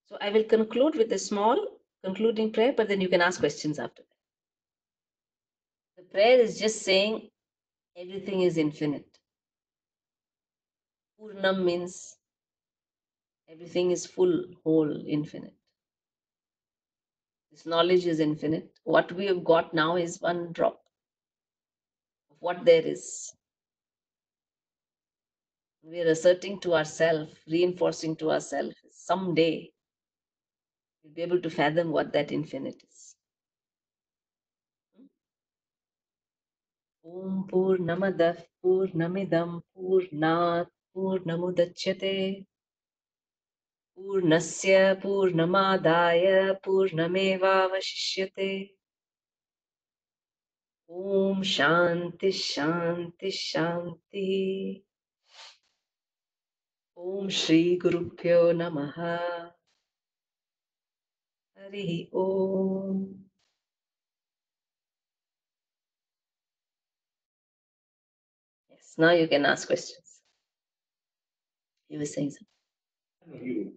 So I will conclude with a small concluding prayer, but then you can ask questions after that. The prayer is just saying everything is infinite. Purnam means everything is full, whole, infinite. This knowledge is infinite. What we have got now is one drop of what there is. We are asserting to ourselves, reinforcing to ourselves, someday we'll be able to fathom what that infinite is. Om Purnamadah Purnamidam Purnat Purnamudachyate Purnasya Purnamadaya Purnamevavashishyate. Om Shanti Shanti Shanti. Om Shri Gurubhyo Namaha. Hari Om. Yes, now you can ask questions. You were saying something.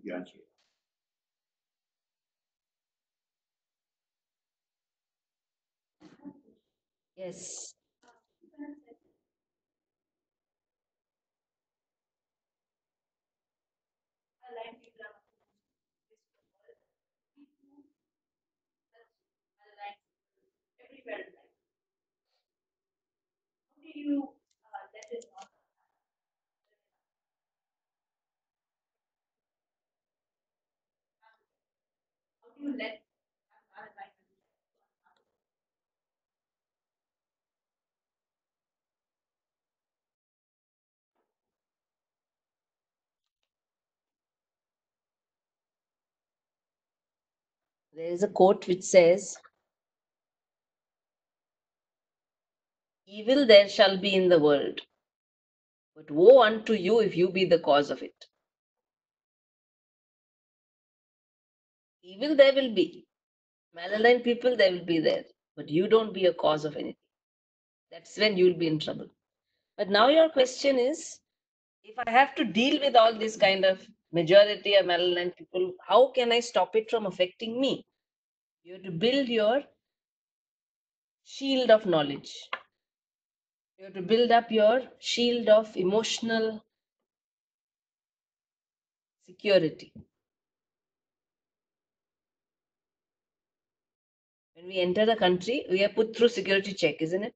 You answer. Yes. There is a quote which says, evil there shall be in the world, but woe unto you if you be the cause of it. Evil there will be. Malaligned people there will be there. But you don't be a cause of anything. That's when you'll be in trouble. But now your question is, if I have to deal with all this kind of majority of malaligned people, how can I stop it from affecting me? You have to build your shield of knowledge. You have to build up your shield of emotional security. When we enter a country, we are put through security check, isn't it?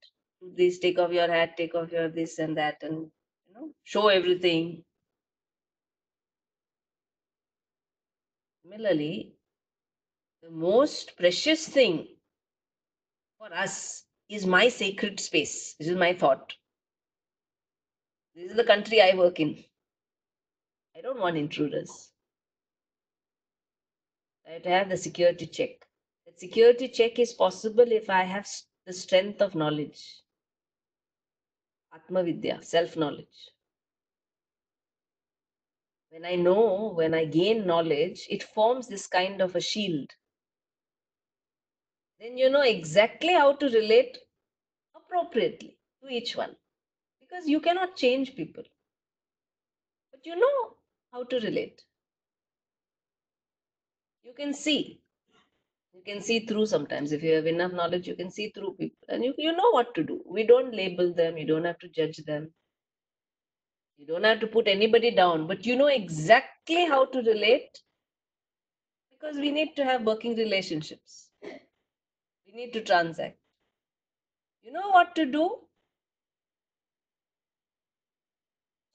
Please take off your hat, take off your this and that, and show everything. Similarly, the most precious thing for us is my sacred space. This is my thought. This is the country I work in. I don't want intruders. I have to have the security check. The security check is possible if I have the strength of knowledge. Atma Vidya, self-knowledge. When I know, when I gain knowledge, it forms this kind of a shield. Then you know exactly how to relate appropriately to each one. Because you cannot change people. But you know how to relate. You can see. You can see through sometimes. If you have enough knowledge, you can see through people. And you know what to do. We don't label them. You don't have to judge them. You don't have to put anybody down. But you know exactly how to relate. Because we need to have working relationships. We need to transact. You know what to do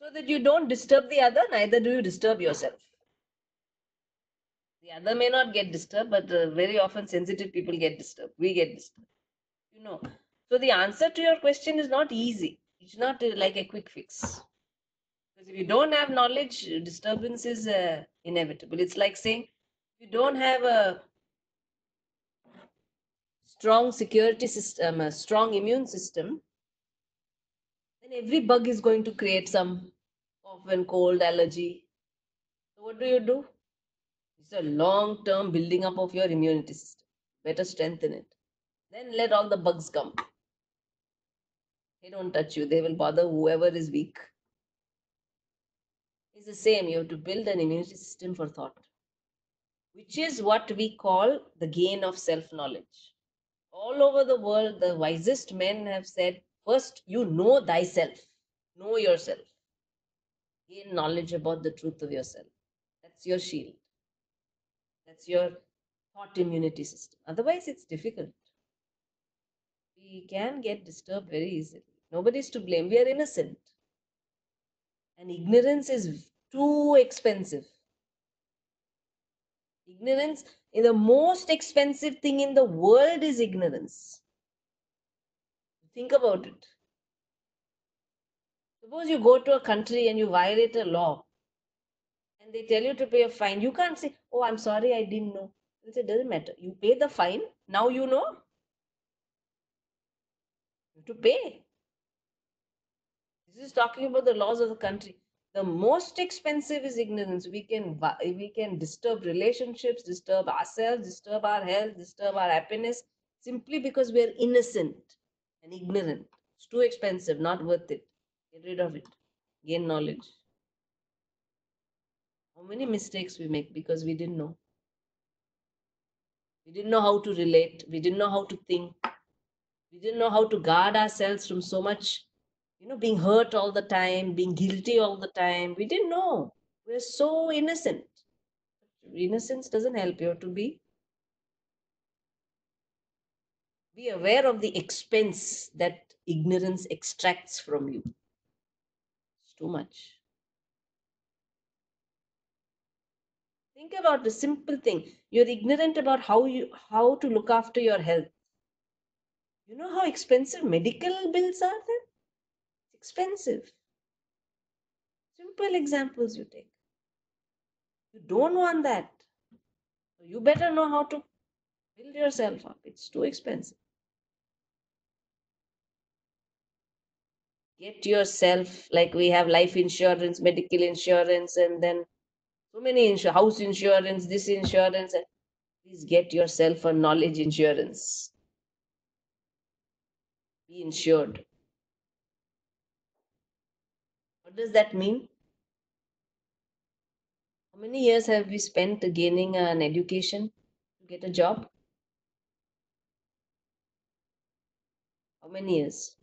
so that you don't disturb the other, neither do you disturb yourself. The other may not get disturbed, but very often sensitive people get disturbed. We get disturbed. You know. So the answer to your question is not easy. It's not like a quick fix. Because if you don't have knowledge, disturbance is inevitable. It's like saying, if you don't have a strong security system, a strong immune system, then every bug is going to create some cough and cold, allergy. So what do? It's a long-term building up of your immunity system. Better strengthen it. Then let all the bugs come. They don't touch you. They will bother whoever is weak. It's the same. You have to build an immunity system for thought, which is what we call the gain of self-knowledge. All over the world, the wisest men have said, first, you know thyself. Know yourself. Gain knowledge about the truth of yourself. That's your shield. That's your thought immunity system. Otherwise, it's difficult. We can get disturbed very easily. Nobody's to blame. We are innocent. And ignorance is too expensive. Ignorance, the most expensive thing in the world is ignorance. Think about it. Suppose you go to a country and you violate a law and they tell you to pay a fine. You can't say, oh, I'm sorry, I didn't know. It doesn't matter. You pay the fine. Now you know. You have to pay. This is talking about the laws of the country. The most expensive is ignorance. We can disturb relationships, disturb ourselves, disturb our health, disturb our happiness simply because we are innocent and ignorant. It's too expensive, not worth it. Get rid of it. Gain knowledge. How many mistakes we make because we didn't know. We didn't know how to relate. We didn't know how to think. We didn't know how to guard ourselves from so much, being hurt all the time, being guilty all the time. We didn't know. We're so innocent. Innocence doesn't help you to be aware of the expense that ignorance extracts from you. It's too much. Think about the simple thing. You're ignorant about how to look after your health. You know how expensive medical bills are then? It's expensive. Simple examples you take. You don't want that. So you better know how to build yourself up. It's too expensive. Get yourself, like we have life insurance, medical insurance, and then so many house insurance, this insurance. Please get yourself a knowledge insurance. Be insured. What does that mean? How many years have we spent gaining an education to get a job? How many years?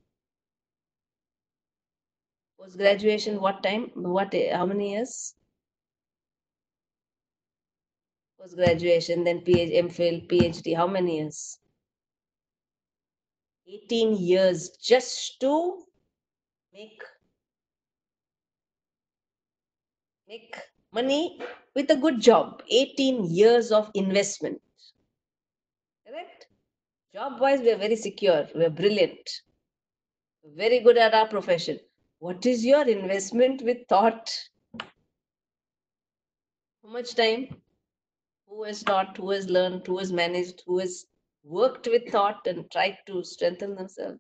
Post graduation, what time? How many years? Post graduation, then PhD, MPhil, PhD. How many years? 18 years just to make money with a good job. 18 years of investment. Correct? Job wise, we are very secure. We are brilliant. Very good at our profession. What is your investment with thought? How much time? Who has taught? Who has learned? Who has managed? Who has worked with thought and tried to strengthen themselves?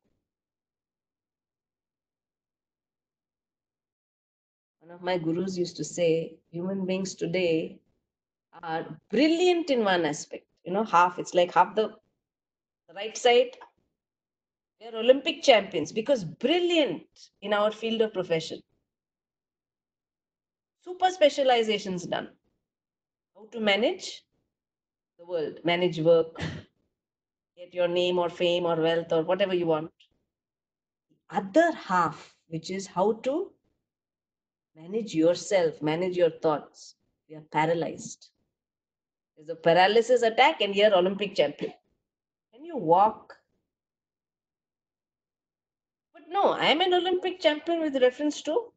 One of my gurus used to say, human beings today are brilliant in one aspect. Half. It's like half the right side. We are Olympic champions because brilliant in our field of profession. Super specializations done. How to manage the world, manage work, get your name or fame or wealth or whatever you want. The other half, which is how to manage yourself, manage your thoughts. We are paralyzed. There's a paralysis attack and you're Olympic champion. Can you walk? But no, I'm an Olympic champion with reference to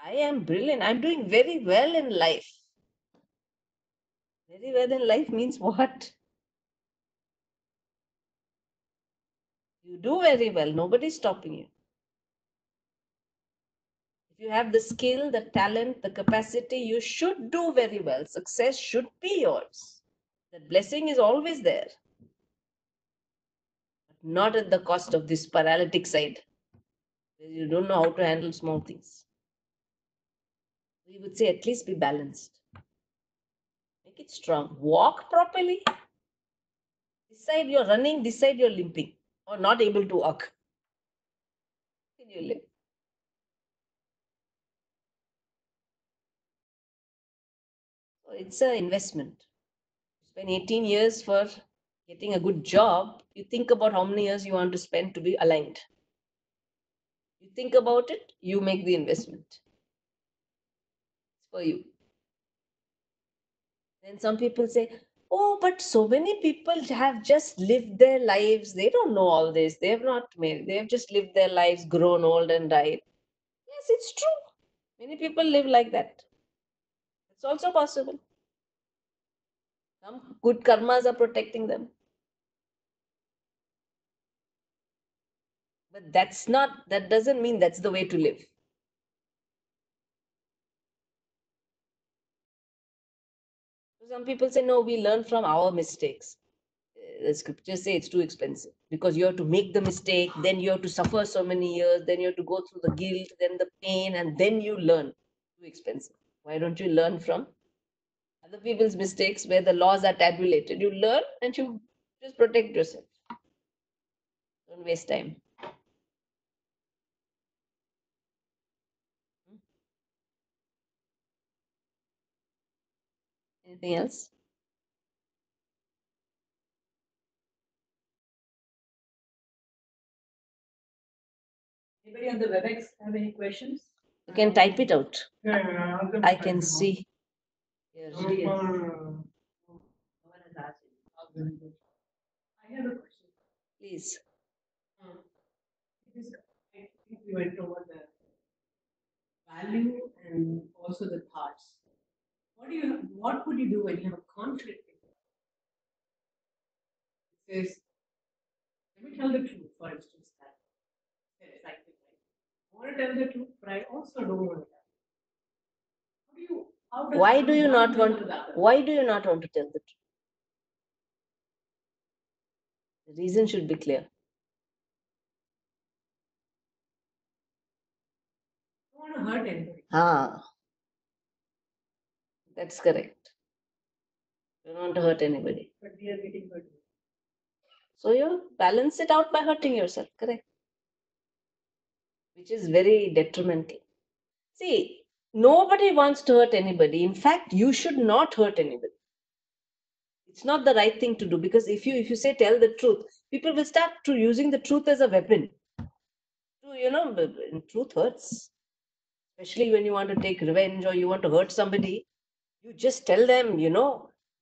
I am brilliant. I'm doing very well in life. Very well in life means what? You do very well. Nobody's stopping you. If you have the skill, the talent, the capacity, you should do very well. Success should be yours. That blessing is always there. But not at the cost of this paralytic side. You don't know how to handle small things. We would say at least be balanced. Make it strong. Walk properly. This side you're running, this side you're limping or not able to walk. Can you live? So it's an investment. You spend 18 years for getting a good job. You think about how many years you want to spend to be aligned. You think about it, you make the investment. It's for you. Then some people say, oh, but so many people have just lived their lives. They don't know all this. They have not made. They have just lived their lives, grown old and died. Yes, it's true. Many people live like that. It's also possible. Some good karmas are protecting them. But that doesn't mean that's the way to live. Some people say, no, we learn from our mistakes. The scriptures say it's too expensive because you have to make the mistake, then you have to suffer so many years, then you have to go through the guilt, then the pain, and then you learn. Too expensive. Why don't you learn from other people's mistakes where the laws are tabulated? You learn and you just protect yourself. Don't waste time. Anything else? Anybody on the WebEx have any questions? You can type it out. Yeah, I can see. Yes. No one has asked any. I have a question. Please. I think we went over the value and also the thoughts. What would you do when you have a conflict? It says, let me tell the truth, for instance, that it's like, I want to tell the truth, but I also don't want to tell. Why do you not want to tell the truth? The reason should be clear. I don't want to hurt anybody. That's correct. You don't want to hurt anybody. But we are getting hurt. So you balance it out by hurting yourself, correct? Which is very detrimental. See, nobody wants to hurt anybody. In fact, you should not hurt anybody. It's not the right thing to do because if you say tell the truth, people will start to using the truth as a weapon. Truth hurts. Especially when you want to take revenge or you want to hurt somebody, you just tell them,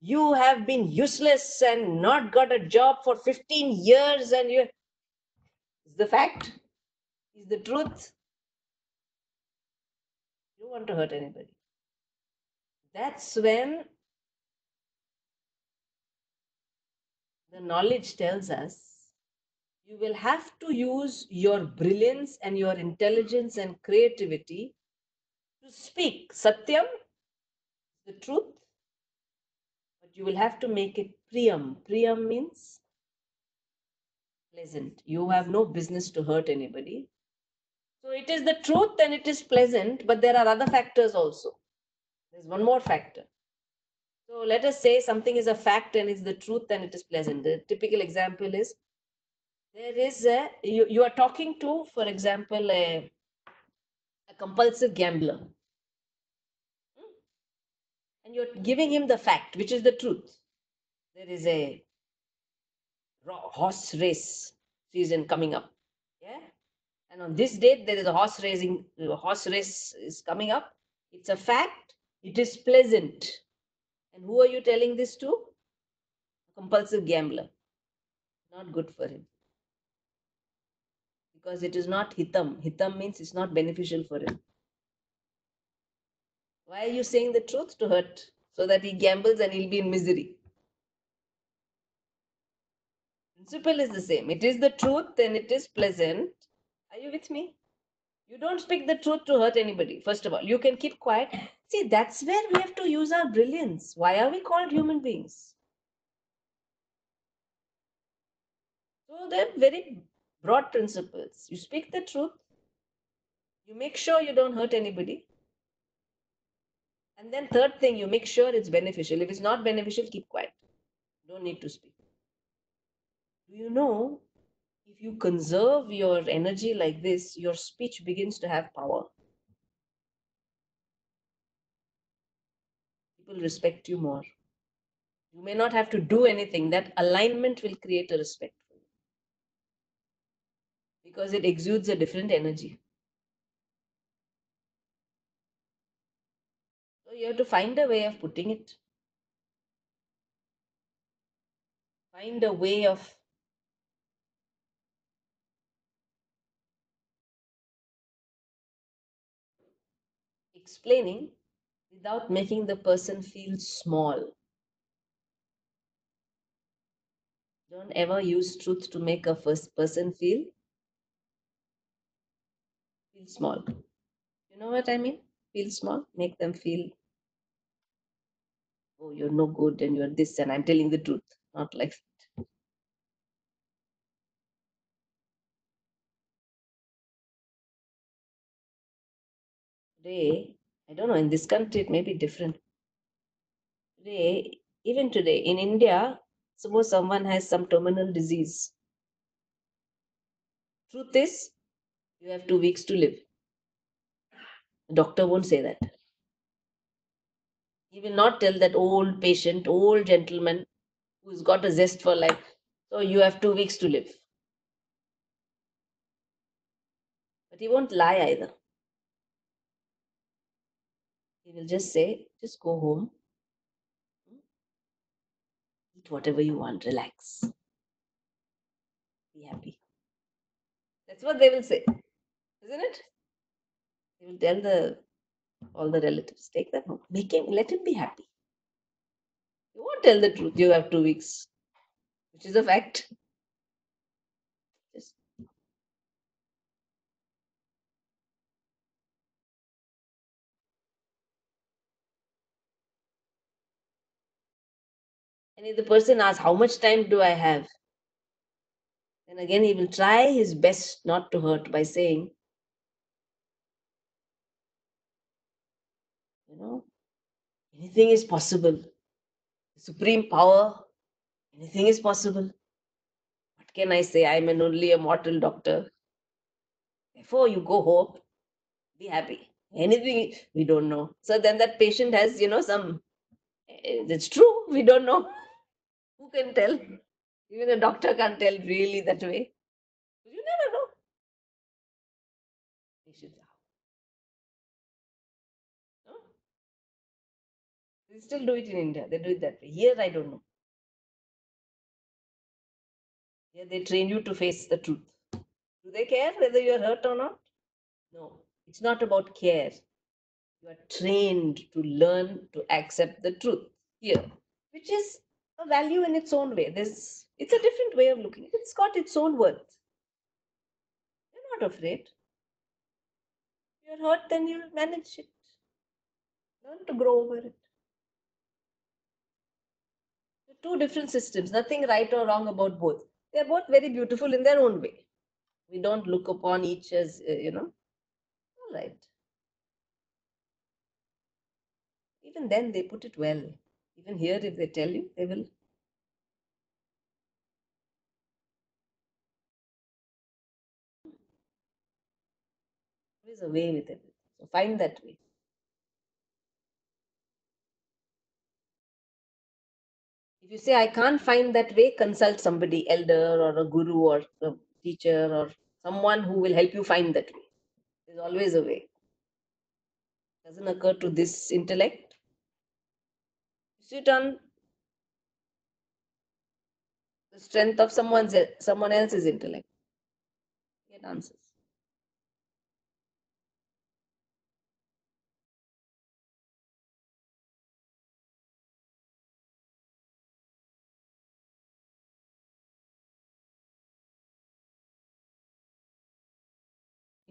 you have been useless and not got a job for 15 years and you is the fact, is the truth. You don't want to hurt anybody. That's when the knowledge tells us you will have to use your brilliance and your intelligence and creativity to speak Satyam, the truth, but you will have to make it Priyam. Priyam means pleasant. You have no business to hurt anybody. So it is the truth and it is pleasant, but there are other factors also. There's one more factor. So let us say something is a fact and it's the truth and it is pleasant. The typical example is there is you are talking to, for example, a compulsive gambler. And you're giving him the fact, which is the truth. There is a horse race season coming up. Yeah. And on this date, there is a horse race is coming up. It's a fact. It is pleasant. And who are you telling this to? A compulsive gambler. Not good for him. Because it is not hitam. Hitam means it's not beneficial for him. Why are you saying the truth? To hurt? So that he gambles and he'll be in misery. Principle is the same. It is the truth and it is pleasant. Are you with me? You don't speak the truth to hurt anybody. First of all, you can keep quiet. See, that's where we have to use our brilliance. Why are we called human beings? So they're very broad principles. You speak the truth. You make sure you don't hurt anybody. And then third thing, you make sure it's beneficial. If it's not beneficial, keep quiet. Don't need to speak. Do you know, if you conserve your energy like this, your speech begins to have power. People respect you more. You may not have to do anything. That alignment will create a respect for you. Because it exudes a different energy. So you have to find a way of putting it. Find a way of explaining without making the person feel small. Don't ever use truth to make a first person feel small. You know what I mean? Feel small. Make them feel, oh, you're no good and you're this and I'm telling the truth. Not like that. Today, I don't know, in this country it may be different. Today, even today, in India, suppose someone has some terminal disease. Truth is, you have 2 weeks to live. The doctor won't say that. He will not tell that old patient, old gentleman who's got a zest for life, so you have 2 weeks to live. But he won't lie either. He will just say, just go home, eat whatever you want, relax, be happy. That's what they will say, isn't it? They will tell all the relatives, take them home, let him be happy. You won't tell the truth. You have 2 weeks, which is a fact. Just and if the person asks, how much time do I have? Then again, he will try his best not to hurt by saying, anything is possible. Supreme power, anything is possible. What can I say? I'm only a mortal doctor. Therefore, you go home, be happy. Anything we don't know. So then that patient has, it's true, we don't know. Who can tell? Even a doctor can't tell really that way. You never know. This They still do it in India. They do it that way. Here, I don't know. Here, they train you to face the truth. Do they care whether you are hurt or not? No. It's not about care. You are trained to learn to accept the truth here, which is a value in its own way. It's a different way of looking. It's got its own worth. You're not afraid. If you're hurt, then you manage it. Learn to grow over it. Two different systems, nothing right or wrong about both. They're both very beautiful in their own way. We don't look upon each as, all right. Even then, they put it well. Even here, if they tell you, they will. There's a way with everything. So find that way. If you say, I can't find that way, consult somebody, elder or a guru or a teacher or someone who will help you find that way. There's always a way. Doesn't occur to this intellect. Sit on the strength of someone else's intellect. Get answers.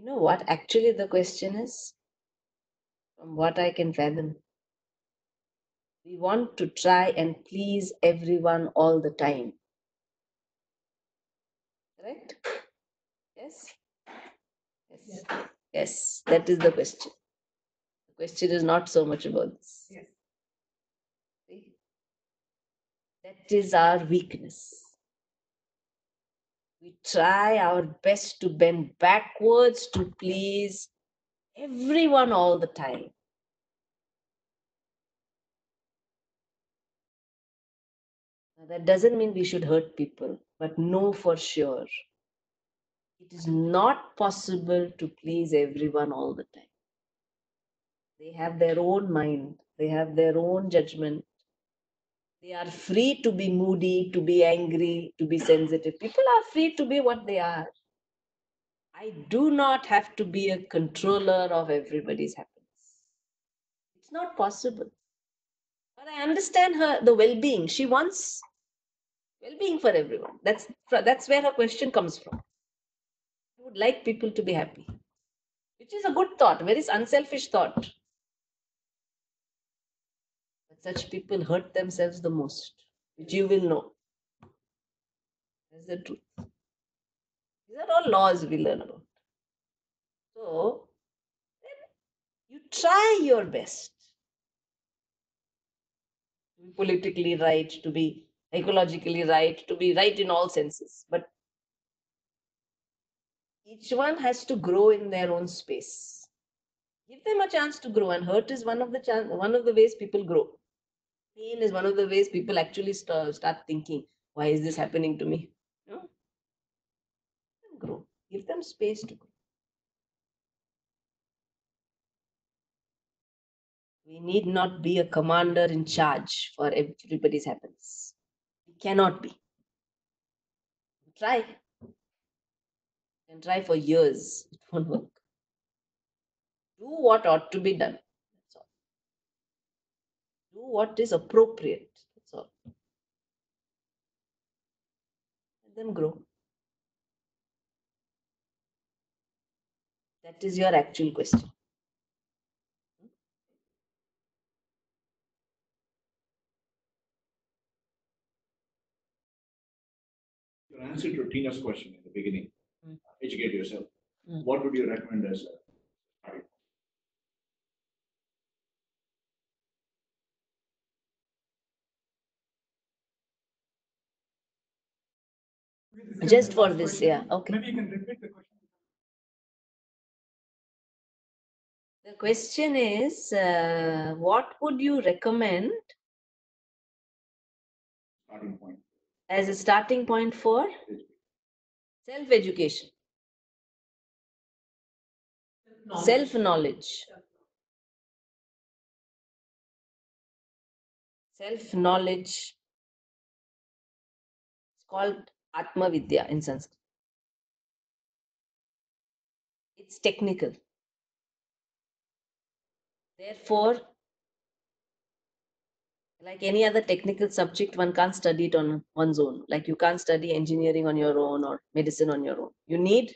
You know what actually the question is? From what I can fathom, we want to try and please everyone all the time. Correct? Yes? Yes. Yes, that is the question. The question is not so much about this. Yes. See? That is our weakness. We try our best to bend backwards to please everyone all the time. Now, that doesn't mean we should hurt people, but know for sure it is not possible to please everyone all the time. They have their own mind, they have their own judgment. They are free to be moody, to be angry, to be sensitive. People are free to be what they are. I do not have to be a controller of everybody's happiness. It's not possible. But I understand the well-being. She wants well-being for everyone. That's where her question comes from. She would like people to be happy, which is a good thought, very unselfish thought. But such people hurt themselves the most, which you will know. That's the truth. These are all laws we learn about. So, then you try your best to be politically right, to be ecologically right, to be right in all senses. But each one has to grow in their own space. Give them a chance to grow, and hurt is one of the ways people grow. Pain is one of the ways people actually start thinking, why is this happening to me? No? Let them grow. Give them space to grow. We need not be a commander in charge for everybody's happiness. We cannot be. Try. You can try for years. It won't work. Do what ought to be done. That's all. Do what is appropriate. That's all. Let them grow. That is your actual question. Your answer to Tina's question in the beginning, Mm. educate yourself. Mm. What would you recommend as a starting point? Just for this, yeah. Okay. Maybe you can repeat the question. The question is, what would you recommend Starting point. as a starting point for self-education, self-knowledge? self-knowledge. It's called Atma Vidya in Sanskrit. It's technical. Therefore, like any other technical subject, one can't study it on one's own. Like you can't study engineering on your own or medicine on your own. You need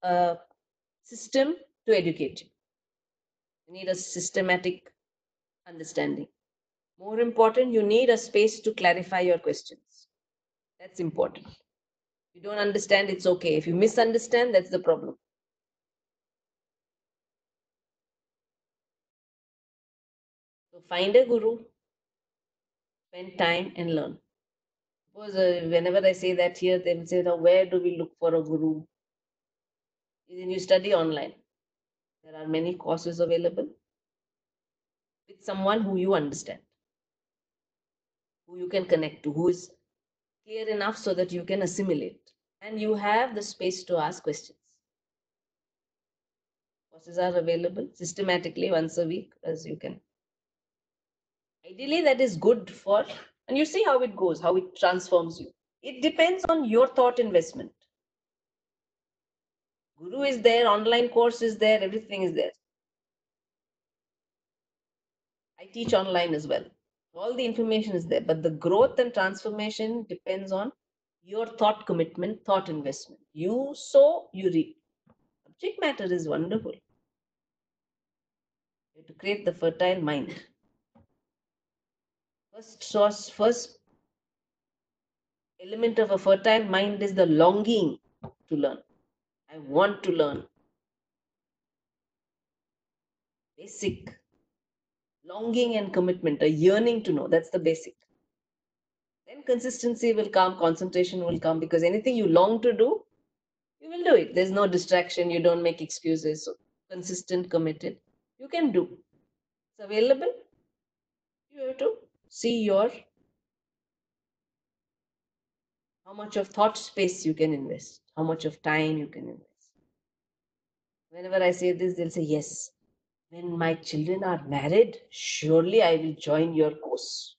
a system to educate you. You need a systematic understanding. More important, you need a space to clarify your questions. That's important. If you don't understand, it's okay. If you misunderstand, that's the problem. So find a guru, spend time and learn. Suppose whenever I say that here, they will say, now where do we look for a guru? Then you study online. There are many courses available with someone who you understand, who you can connect to, who is clear enough so that you can assimilate. And you have the space to ask questions. Courses are available systematically once a week, as you can. Ideally, that is good for, and you see how it goes, how it transforms you. It depends on your thought investment. Guru is there, online course is there, everything is there. I teach online as well. All the information is there, but the growth and transformation depends on your thought commitment, thought investment. You sow, you reap. Subject matter is wonderful. You have to create the fertile mind. First element of a fertile mind is the longing to learn. I want to learn. Basic. Longing and commitment, a yearning to know. That's the basic. Then consistency will come, concentration will come, because anything you long to do, you will do it. There's no distraction. You don't make excuses. So consistent, committed. You can do. It's available. You have to see how much of thought space you can invest, how much of time you can invest. Whenever I say this, they'll say, yes, when my children are married, surely I will join your course.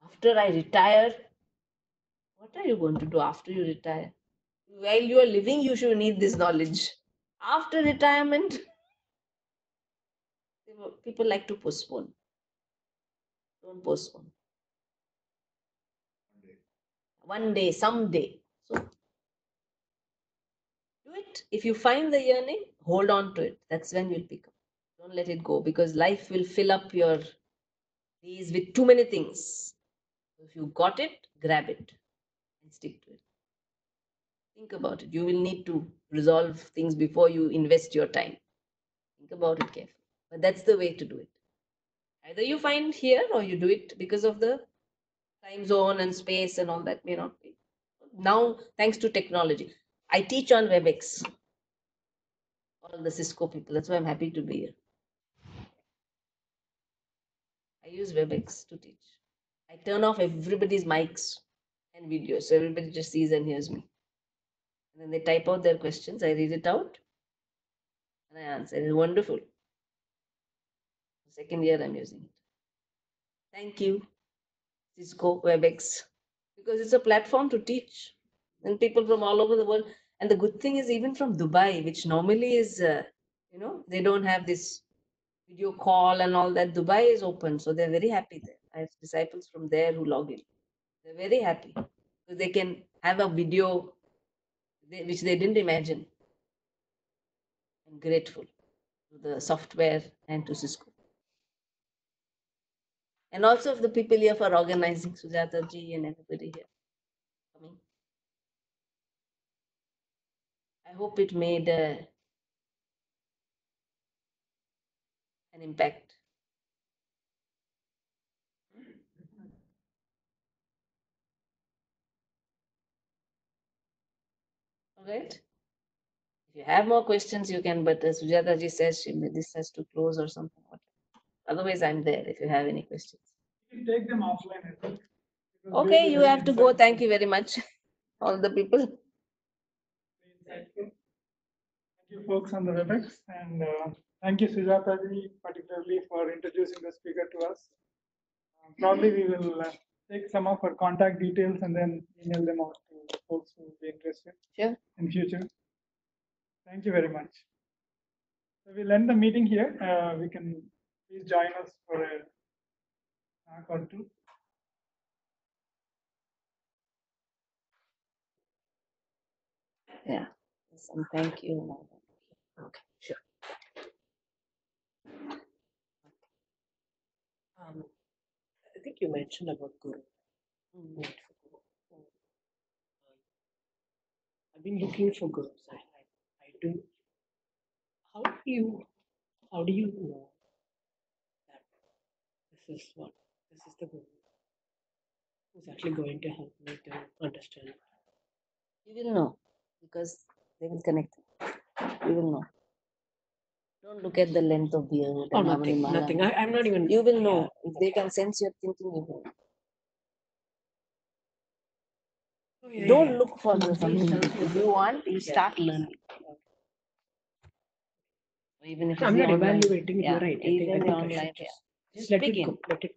After I retire, what are you going to do after you retire? While you are living, you should need this knowledge. After retirement, people like to postpone. Don't postpone. One day, someday. So do it. If you find the yearning, hold on to it. That's when you'll pick up. Don't let it go, because life will fill up your days with too many things. If you got it, grab it and stick to it. Think about it. You will need to resolve things before you invest your time. Think about it carefully. But that's the way to do it. Either you find here or you do it because of the time zone and space and all that may not be. Now, thanks to technology, I teach on WebEx. All the Cisco people. That's why I'm happy to be here. I use WebEx to teach. I turn off everybody's mics and videos, so everybody just sees and hears me. And then they type out their questions. I read it out and I answer. It's wonderful. Second year I'm using it. Thank you, Cisco, WebEx, because it's a platform to teach. And people from all over the world. And the good thing is, even from Dubai, which normally is, they don't have this video call and all that. Dubai is open, so they're very happy there. I have disciples from there who log in. They're very happy because they can have a video which they didn't imagine. I'm grateful to the software and to Cisco. And also of the people here for organizing, Sujata ji and everybody here coming. I hope it made an impact. All right. If you have more questions, you can, but Sujata ji says this has to close or something. Otherwise, I'm there if you have any questions. You can take them offline, I think. Okay, you have to go. Thank you very much, all the people. Thank you folks on the WebEx, and Thank you, Sujataji, particularly for introducing the speaker to us. Probably we will take some of our contact details and then email them out to folks who will be interested in future. Thank you very much. So we'll end the meeting here. We can please join us for a talk or two. Yeah. And thank you. Okay, sure. I think you mentioned about Guru. Need for Guru. I've been looking for Gurus. I do. How do you know that this is the Guru who's actually going to help me to understand? You will know because they will connect. You will know. Don't look at the length of beard. Oh, and how many nothing. mala. I'm not even. You will know. If they can sense your thinking, you will. Oh, yeah, Don't yeah. look for the something. If you want, you start learning. Even if I'm it's not online, evaluating it, yeah, you're right. even I think I online, should yeah. just let it begin. go. Let it